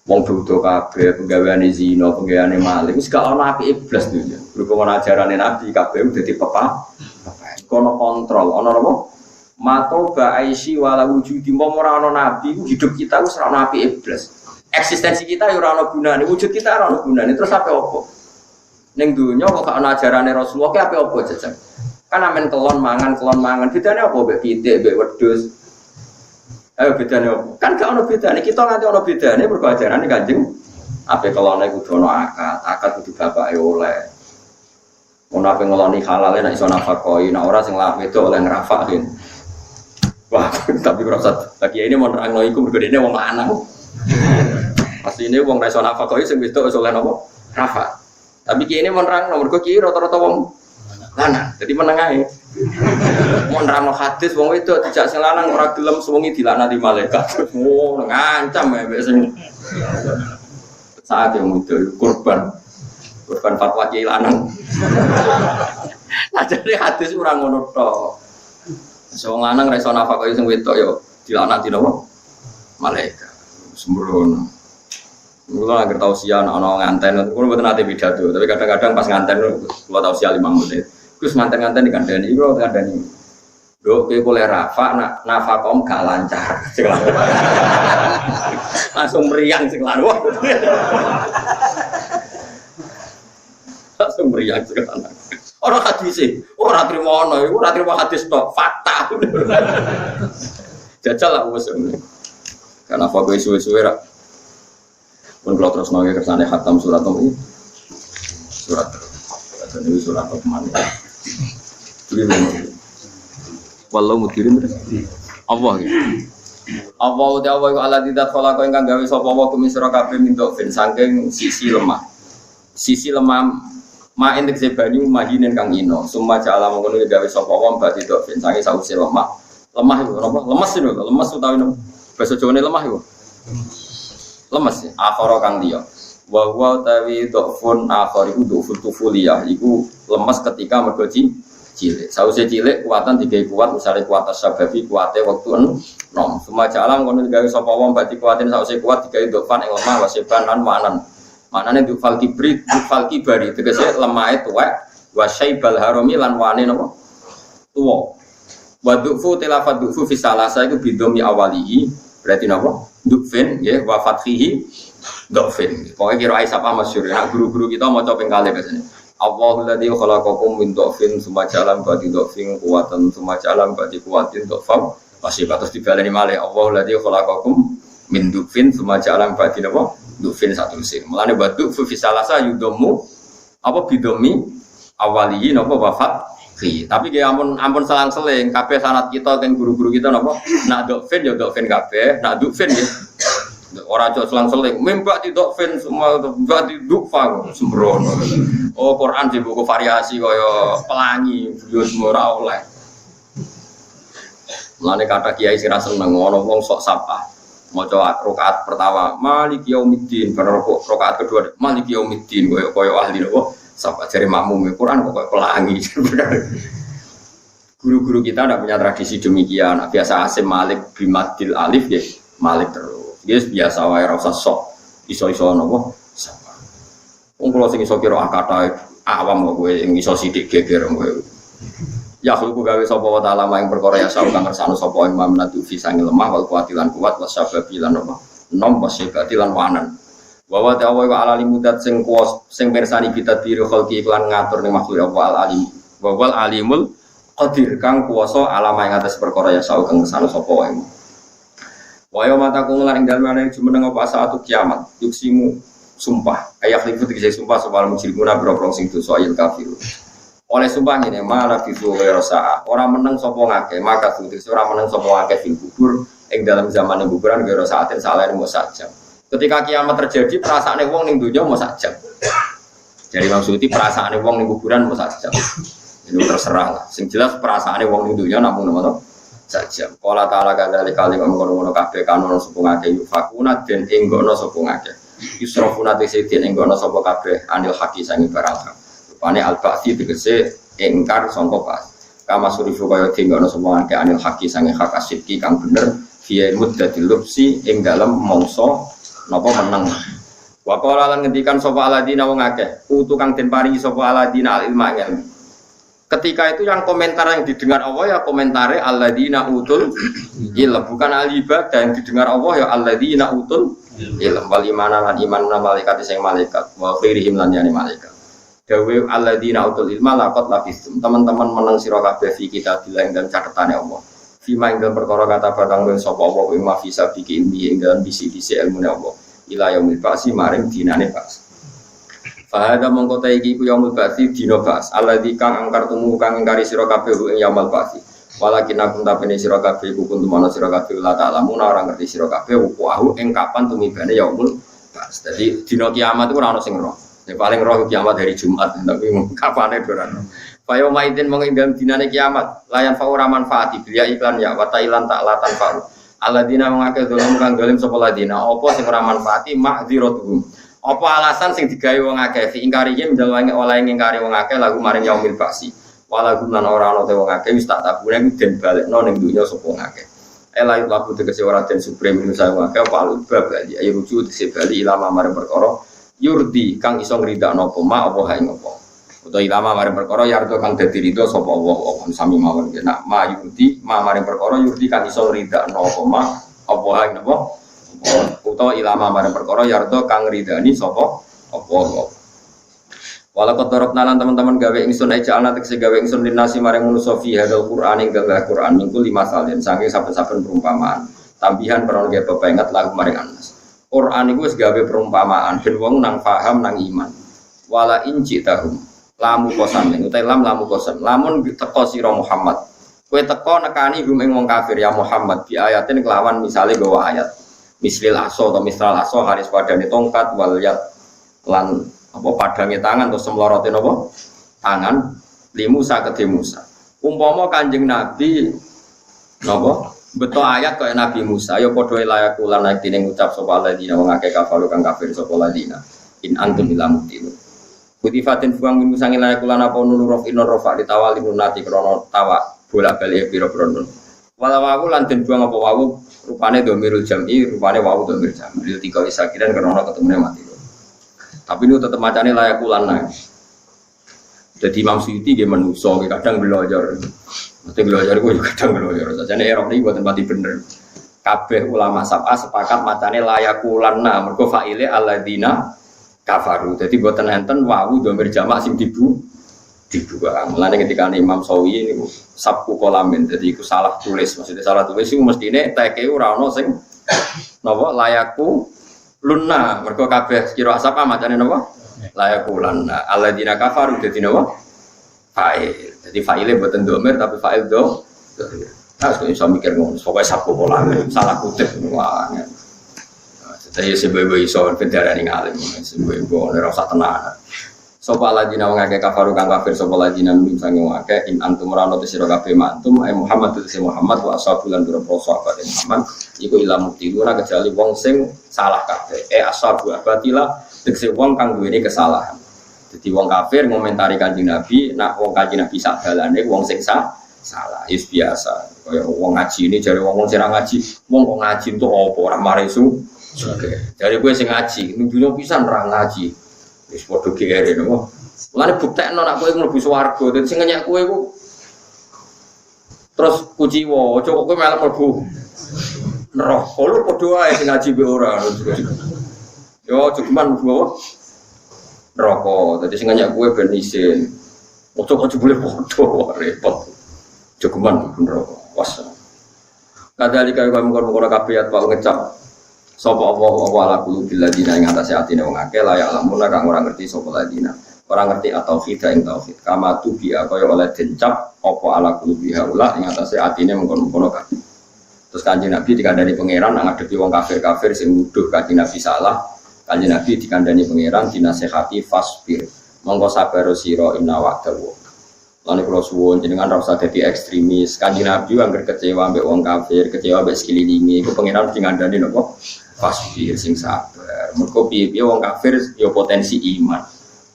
Speaker 1: wong dodo kabeh penggaweane zina, penggaweane maling wis gak ana apike blas dunya. Berhubung ajarane Nabi kabeh dadi pepaese. Kono kontrol, ana apa? Matoba aisy wala wujudi ora ana nabi hidup kita wis ora ana apike blas. Eksistensi kita ya ora ana gunane, wujud kita ora ana gunane. Terus ape opo? Ning donya kok gak ana ajarane Rasulullah ki ape opo jajal? Kan amen kelon mangan. Bedane apa mbek pitik, mbek wedhus? Ayo bedane apa? Kan gak ana bedane. Kita nganti ana bedane mergo ajarane Kanjeng. Ape kelone kudu ana akad kudu bapake oleh. Ono ape ngeloni halal nek iso nafakoi, nek ora sing lak wedok oleh ngrafakin. Wah, tapi rasa lagi ini mau nerangno iku mergo dene wong lanang. Asline wong ra iso nafakoi sing wedok iso oleh napa? Rafa. Tapi ki ini mau nerangno mergo ki rata-rata wong lanang. Dadi meneng ae. Mau nerangno hadis wong wedok dijak sing lanang ora gelem suwengi dilaknati malaikat. Oh, ngancam mbek sing saat yang itu kurban fatwa kiai lanang. Nah jadi hadis ora ngono tok. Wong lanang ra iso nafakah sing wedok ya dilaknati napa? Malaikat. Sembrono. Mula anggere tausiah ana nganten, kulo mboten ate pidato, tapi kadang-kadang pas nganten kulo tausiah 5 menit. Gus nganten-nganten dikandani, kulo kandani. Dok kowe oleh rafa nafakom gak lancar. Langsung meriang sing lanang. Langsung meriang sing lanang. Ora hadis e, ora trimo ana, iku ora trimo hadis tok, fakta. Jajal lah wis. Karena apa kowe suwe-suwe ra. Pun kalau terus nongke kersane khatam surat ini. Surat. Dan ini surat apa mana? Wallahu mudirin terus. Allah gitu. Allah uti Allah iku ala didat khalaqo ingkang gawe sapa wa kumisra kabeh minto ben saking sisi lemah. Sisi lemah ma entek banyu mahinen kang ino. Summa ja'ala mengkono gawe sapa wa berarti tok ben saking sause lemah. Lemah iku napa? Lemes lho, lemes utawi napa? Basa Jawane lemah iku. Lemes ya, akhara kang liya. Wa huwa utawi dhafun akhar iku dhaful tufuliyah iku lemes ketika mergo cilik. Sause cilik kuatan digawe kuat misale kuat sababi kuate wektu enom. Semaja alam kono digawe sapa wong berarti kuatin sause kuat digawe dhafan ing lemah waseban lan manan. Maknane dhafal kibri, dhafal kibari tegese lemahe tuwek wa syaibal harami lan wane napa? Tuwa. Wa dhufu tilafat dhufu fi salasa iku bidomi awalihi berarti napa? Dhufin nggih wa fathihi dhufin. Pokoke kira ae sapa masyhur ya guru-guru kita maca ping kalih biasane. Allahul ladzi khalaqakum min dhufin summa ja'ala ba'di dhufin quwatan summa ja'ala ba'di quwatin dhufan masih batas dibaleni malih Allahul ladzi khalaqakum min dhufin summa ja'ala ba'di napa dhufin satrusih. Mulane batu fi salasa yudomu apa bidomi awalihi napa wafat ki. Tapi ge ampun selang-seling kabeh sanad kita kan guru-guru kita napa nak dhufin ya dhufin kabeh, nak dhufin ya ora cocok selang-seling. Membak dhufin semua mbak dhufan sembrono. Oh Quran di buku variasi kaya pelangi, beliau semua ora oleh. Mulane kata kiai sing ra seneng ana wong sok sapa. Maca rakaat pertama Maliki Yaumiddin, bar rakaat kedua Maliki Yaumiddin kaya ahli napa sapa jare makmum Quran kok pelangi. Guru-guru kita tidak punya tradisi demikian. Biasa Asim Malik bimadil alif ya, Malik terus. Dia biasa wae ora usah sok iso-iso napa sapa. Wong kula sing iso kira kata awam kok kowe sing iso sithik geger kowe. Ya khulku gawe sapa wa ta'ala ing perkara ya sawu kang kersane sapa imam natu fi sange lemah wal kuatilan kuat wasababilan apa nom wasibatilan wanan. Wa wa ta'ala wa ala limudat sing kuwas sing mirsani kita diri khalqi iklan ngatur ning makhluk apa al alim. Wa wal alimul qadir kang kuwasa alama ing atas perkara ya sawu kang kersane sapa wae. Wa ya mataku lan ing dalem jumeneng apa saatu kiamat yuksimu sumpah ayat liku tegese sumpah sapa mujrimuna boro-boro sing dosa ayat kafir. Oleh sumpah ini malah bisu rosa orang menang sopo ngake maka tuh orang menang sopo ngake fil kubur ing dalam zaman yang kuburan gero saatin salah mau saja ketika kiamat terjadi perasaan wong ning dunya mau saja jadi maksudnya perasaan wong ning kuburan mau saja itu terserah lah sing jelas perasaan wong ning dunya namun nomor saja pola ta'ala kadali kali ngono-ngono kabeh kanon sopo ngake yufakuna den enggono sopo ngake yusrofuna tesidin enggono sopo kabeh anil haki sangi barang pane al-ba'thi tegese ingkar sangka pas. Kama surifu kaya dinggono semua ke anil haqi sange hak asyiki kang bener fiye muddatil lubsi ing dalem mangsa napa meneng. Wa qala lan ngendikan sapa aladina wong akeh, utu kang den paringi sapa aladina al ilma ilmu. Ketika itu yang komentar yang didengar Allah ya komentare alladzina utul ilm, bukan ahli ibadah yang didengar Allah ya alladzina utul ilm wal imana lan iman malaikat sing malaikat wa khairihim lan yani malaikat. Dawe alladzina utul ilma laqad labistum. Teman-teman meneng sira kabeh fi kitabillah dan catetane Allah. Fima ing dalem perkara kata bakang ben sapa Allah wa ma fi sabiki ilmi ing dalem bisi-bisi ilmune Allah. Ila yaumil ba'si maring dinane ba'si. Fahada mongko ta iki ku yaumul ba'si dina ba'as. Alladzi kang angkar tumu kang ingkari sira kabeh ing yaumul ba'si. Walakin aku tapene sira kabeh iku kuntu mana sira kabeh la ta'lamun ora ngerti sira kabeh wahu ing kapan tumibane yaumul ba'as. Dadi dina kiamat iku ora ono sing roh. Yang paling roh kiamat hari Jumat tapi kapane ora ono. Fayo maidin mong ing dalem dinane kiamat layan fa ora manfaati biya iklan ya wa tailan ta'latan fa. Alladzina mengake dolim kang dolim sapa ladina apa sing ora manfaati mahdziratuhum. Apa alasan sing digawe wong akeh fi ingkarihe mendalangi oleh ngingkari wong akeh lagu maring yaumil ba'si. Walagu lan ora ana te wong akeh wis tak tabune den balekno ning dunya sapa wong akeh. Ela itu lagu tegese ora den supreme manusa wong akeh apa bab bali ayo rujuk tegese bali ilama maring perkara yurdi kang iso ngridakno apa ma apa hae ngopo. Utawa ilama maring perkara yardo kang dadi ridho sapa Allah apa sami mawon kena ma yurdi ma maring perkara yurdi kang iso ngridakno apa ma apa hae ngopo. Utawa ilama maring perkara yardo kang ridani sapa apa. Walaqad darabna lan teman-teman gawe ingsun aja ana tekse gawe ingsun linasi maring manusa fi hadzal Qur'an ing gawe Qur'an minggu 5 salin saking saben-saben perumpamaan. Tambihan peron ge pepenget lagu maring anas. Qur'an iku wis gawe perumpamaan ben wong nang paham nang iman. Wala inci tahum lamu kosan utai lamu kosan. Lamun teko sira Muhammad. Kowe teko nekani rum ing wong kafir ya Muhammad bi ayatin kelawan misale gawa ayat. Mislil aso atau misral aso haris padane tongkat wal yad lan apa padange tangan atau semlorote napa tangan limusa ke Musa. Umpama Kanjeng Nabi napa beto ayat kaya Nabi Musa ya padha layak ulan nek dene ngucap sapa ladina wong akeh kafir kang kafir sapa ladina in antum ila mutin. Kutifatin buang min musangi layak ulan apa nuruf inor rafa ditawali nunati krana tawa bolak-balik pira-pira nun. Walawawu lan den buang apa wawu rupane dhamirul jam'i rupane wawu dhamir jam'i tiga isakiran karena ketemune mati. Tapi ini tetap macane layak ulan naik. Jadi Imam Suyuti dia manusia, kadang belajar. Mesti belajar gue juga kadang belajar. Jadi erok ini buat tempat bener. Kabeh ulama sab'a sepakat macane layak ulan na. Mergo fa'ile alladzina kafaru. Jadi buat enten wawu dhamir jamak sing dibuka. Mulane ketika Imam Sawi ini sabku kolamin. Jadi iku salah tulis. Maksudnya salah tulis iku mestine teke ora ono sing napa layaku lunna mergo kabeh kira asapa macane napa layakulan alladzina kafaru dadi napa fa'il dadi fa'ile mboten dhamir tapi fa'il do harus iso mikir ngono pokoke sapu pola salah kutip wah dadi sebab iso pendarane ngalim sebab ora usah tenan sapa alladzina wong akeh kafaru kang kafir sapa alladzina min sange wong akeh in antum rano te sira kabeh mantum ai Muhammad te Muhammad wa ashabul lan biro sahabat Muhammad iku ilmu tiluna kecuali wong sing salah kabeh ashabu abatila tegese wong kang duweni kesalahan. Dadi wong kafir ngomentari Kanjeng Nabi nak wong Kanjeng Nabi sak dalane wong sing salah is biasa kaya wong ngaji ini jare wong sing ngaji wong kok ngaji entuk apa ora maresu jare kowe sing ngaji ning dunya pisan ora ngaji wis padha kere nopo. Mulane buktekno nek kowe mlebu swarga, dadi sing ngenyek kowe iku terus kuciwa, aja kok kowe malah mlebu neraka. Lho padha wae sing ngaji be ora. Yo cukuman mlebu neraka. Dadi sing ngenyek kowe ben isin. Aja kok jebule padha repot. Cukuman neraka. Was. Kadalika kaya mengkon-mengkon kabeh atwa ngecap sapa apa ala qulubil ladina ing atase atine wong akeh layak lamun kang ora ngerti sapa ladina ora ngerti tauhid ing tauhid kama tu bi kaya oleh dencap apa ala qulubiha ula ing atase atine mengkon-mengkon kabeh. Terus Kanjeng Nabi dikandani pangeran nang ngadepi wong kafir-kafir sing nuduh Kanjeng Nabi salah. Kanjeng Nabi dikandani pangeran dinasehati fasbir monggo sabar sira inna wa'dahu. Lan kula suwun jenengan ora usah dadi ekstremis. Kanjeng Nabi anggere kecewa mbek wong kafir, kecewa mbek sekelilinge, iku pangeran dikandani napa? Fasbir sing sabar. Mergo piye-piye wong kafir ya potensi iman.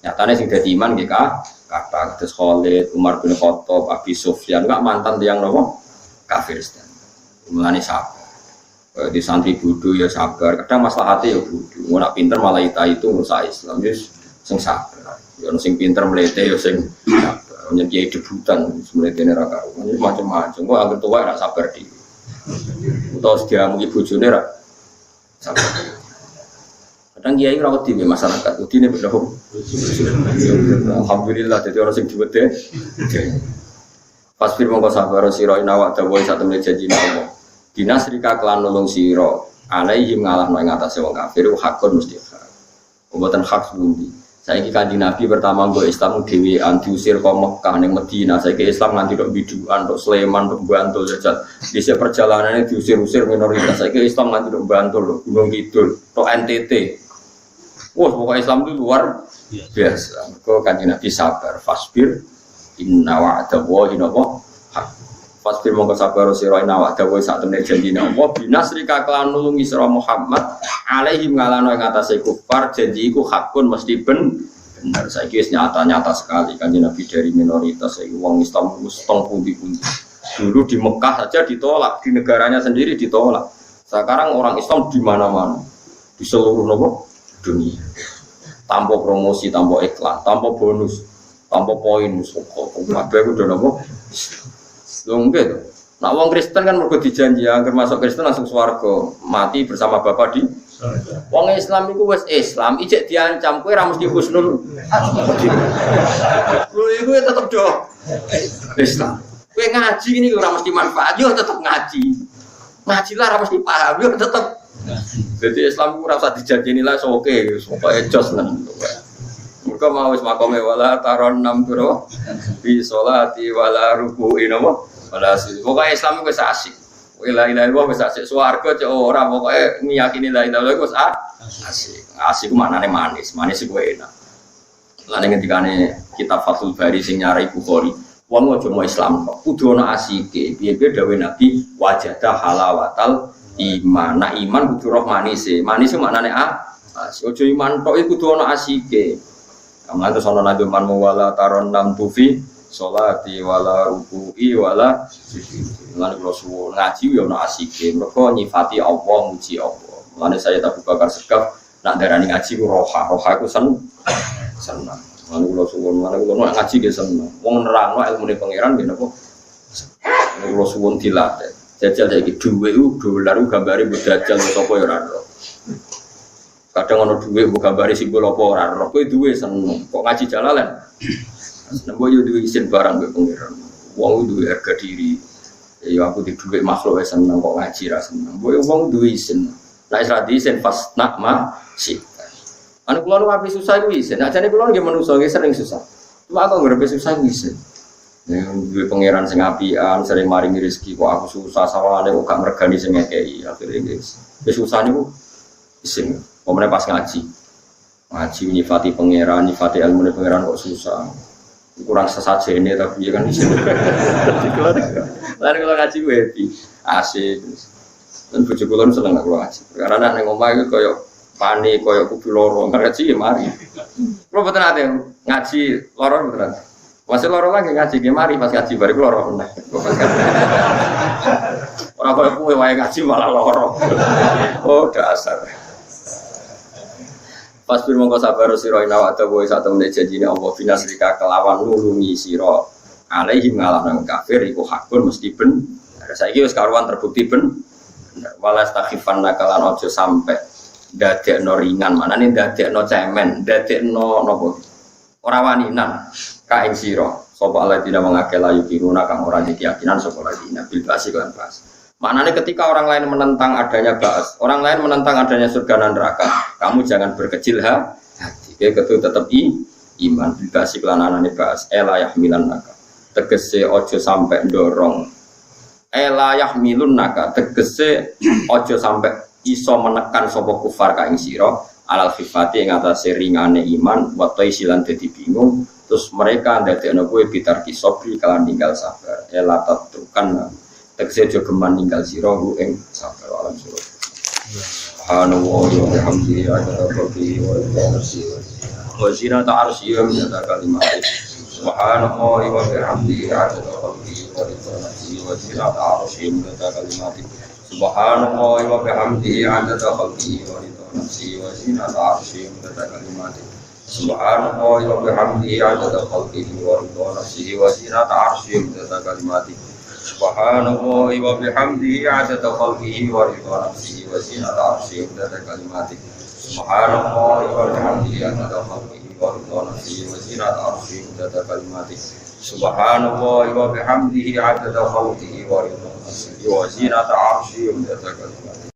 Speaker 1: Nyatane sing dadi iman nggih kata terus Khalid, Umar bin Khattab, Abi Sufyan enggak mantan tiyang napa? Kafir sedang. Mulane sabar. Di santri bodho ya sabar, kadang maslahate ya bodho. Ora pinter malah itu rusak Islam. Wis sing sabar. Ya sing pinter mlete ya sing sabar. punya kiai debutan sebenarnya dia neraka ini macam-macam kok angker tua nggak sabar di terus dia mungkin bujune rak sabar kadang kiai rawat di masyarakat ini benar alhamdulillah jadi orang sing diwede pas firman kau sabar siro inawak dawai satu menit janji Allah dinas rika kelan nulung siro alaihim ngalah no ing atase wong kafir hakun mesti hak mboten hak bundi saiki kanjeng Nabi pertama nggo Islam dhewean diusir ka Mekah ning Madinah saiki Islam nganti tok bidukan tok Sleman tok Bantul jajal dhisik perjalanane diusir-usir minoritas saiki Islam nganti tok Bantul Gunung Kidul tok NTT wah pokoknya Islam itu luar biasa kok kanjeng Nabi sabar fasbir inna wa'dallahi haq fasbir mongko sabar sira inna wa'dallahi sak temene janjine Allah binasrika kelan nulungi sira Muhammad alaihim ngalano ing atase kufar janji iku hakun mesti bener saiki wis nyata sekali kanjeng Nabi dari minoritas saiki wong Islam wis tong pundi-pundi dulu di Mekah saja ditolak di negaranya sendiri ditolak sekarang orang Islam di mana-mana di seluruh dunia tanpa promosi tanpa iklan tanpa bonus tanpa poin kabeh kudu lho nggih to nek wong Kristen kan mergo dijanji agar masuk Kristen langsung swarga mati bersama Bapa di wong Islam iku wis Islam ijek diancam kowe ora mesti husnul lho iku tetep do Islam kowe ngaji ini ora mesti manfaat yo tetep ngaji lah ora mesti paham yo tetep jadi Islam itu rasa dijanjini lah oke supaya jos nang mereka mau wis makome wala taron 6 piro bi sholati wala ruku'i napa wala sujud pokoke Islam itu wis asik la ilaha illallah wis asik swarga cek ora pokoke ngiyakini la ilaha illallah wis asik ku maknane manis iku enak lan ngendikane kitab Fathul Bari sing nyarai Bukhari wong aja mau Islam kok kudu ana asike piye-piye dawuh Nabi wajada halawatal iman, nah iman kudu roh manis maknane ojo iman tok iku kudu ana asike. Kamu terus ana nabi man wala taron nam tufi sholati wala ruku'i wala sujud. Lan kula suwun ngaji yo ana asike, mergo nyifati Allah muji Allah. Mulane saya tak Bakar Segaf nak darani ngaji ku roha iku seneng. Lan kula suwun kula ngaji ge seneng. Wong nerangno ilmune pangeran nggih napa. Kula suwun dilatih. Jajal saiki dhuwit ku dolar ku gambare mbok jajal sapa ya ora ro. Kadang ana dhuwit mbok gambare simbol apa ora ro. Kowe duwe seneng. Kok ngaji jalalan. Nembo yo duwe isin barang mbek pengiran. Wong duwe harga diri. Ya aku di dhuwit makhluk wis seneng kok ngaji ra seneng. Mbok wong duwe isin. Nek ra di isin pas nak ma sik. Anu kula nu ape susah iku isin. Nek jane kula nggih manusa nggih sering susah. Cuma aku ngrepe susah isin. Duwe pangeran sing apian sering maringi rezeki kok aku susah sawangane kok gak mergani sing ngekeki akhire wis susah niku isin pomene pas ngaji nyifati pangeran nyifati ilmune pangeran kok susah kurang sesajene tapi ya kan isin lan kalau ngaji happy asik dan bojo kula seneng kula ngaji karena nek omah iku koyo panik koyo kudu loro ngaji ya mari kula boten ate ngaji loro boten masih loro lagi ngaji mari pas ngaji bari loro meneh. Ora kaya kowe wae ngaji malah loro. Oh dasar. Pas bir mongko sabar sira ina wa tawa sak temene janjine Allah binasrika kelawan nulungi sira. Alaihim ngalahna kafir iku hakun mesti ben. Saiki wis karuan terbukti ben. Walas takhifan nakalan aja sampe dadekno ringan, manane dadekno cemen, dadekno napa? Ora waninan. Kaing sira sapa alladzina mangake layu kiruna kang ora keyakinan sapa alladzina bil ba'si lan ba'as. Maknanya ketika orang lain menentang adanya ba'as, orang lain menentang adanya surga dan neraka, kamu jangan berkecil hati. Ketu tetep iman bil ba'si lan anane ba'as ela yahmilan naka. Tegese aja sampai ndorong. Ela yahmilun naka tegese aja sampai iso menekan sapa kufar kaing sira alal khifati ing atase ringane iman wa taisilan dadi bingung. Terus mereka ndadekno kowe bitar kisobri kalan tinggal sabar ela tatrukan tegese aja geman ninggal sira ing sabar alam sira subhanallah wa bihamdihi adada wa zinata arsyihi wa minata kalimati subhanallah wa bihamdihi adada wa zinata arsyihi wa minata kalimati subhanallah wa bihamdihi adada khalqihi wa zinata arsyihi wa minata kalimati Subhanallah wa bihamdihi adada khalqihi wa ridha nafsihi wa zinata arsyihi wa kalimatihi. Subhanallah wa bihamdihi adada khalqihi wa ridha nafsihi wa zinata arsyihi wa kalimatihi. Subhanallah wa bihamdihi adada khalqihi wa ridha nafsihi wa zinata arsyihi wa kalimatihi. Subhanallah wa bihamdihi adada khalqihi wa ridha nafsihi wa zinata arsyihi wa kalimatihi.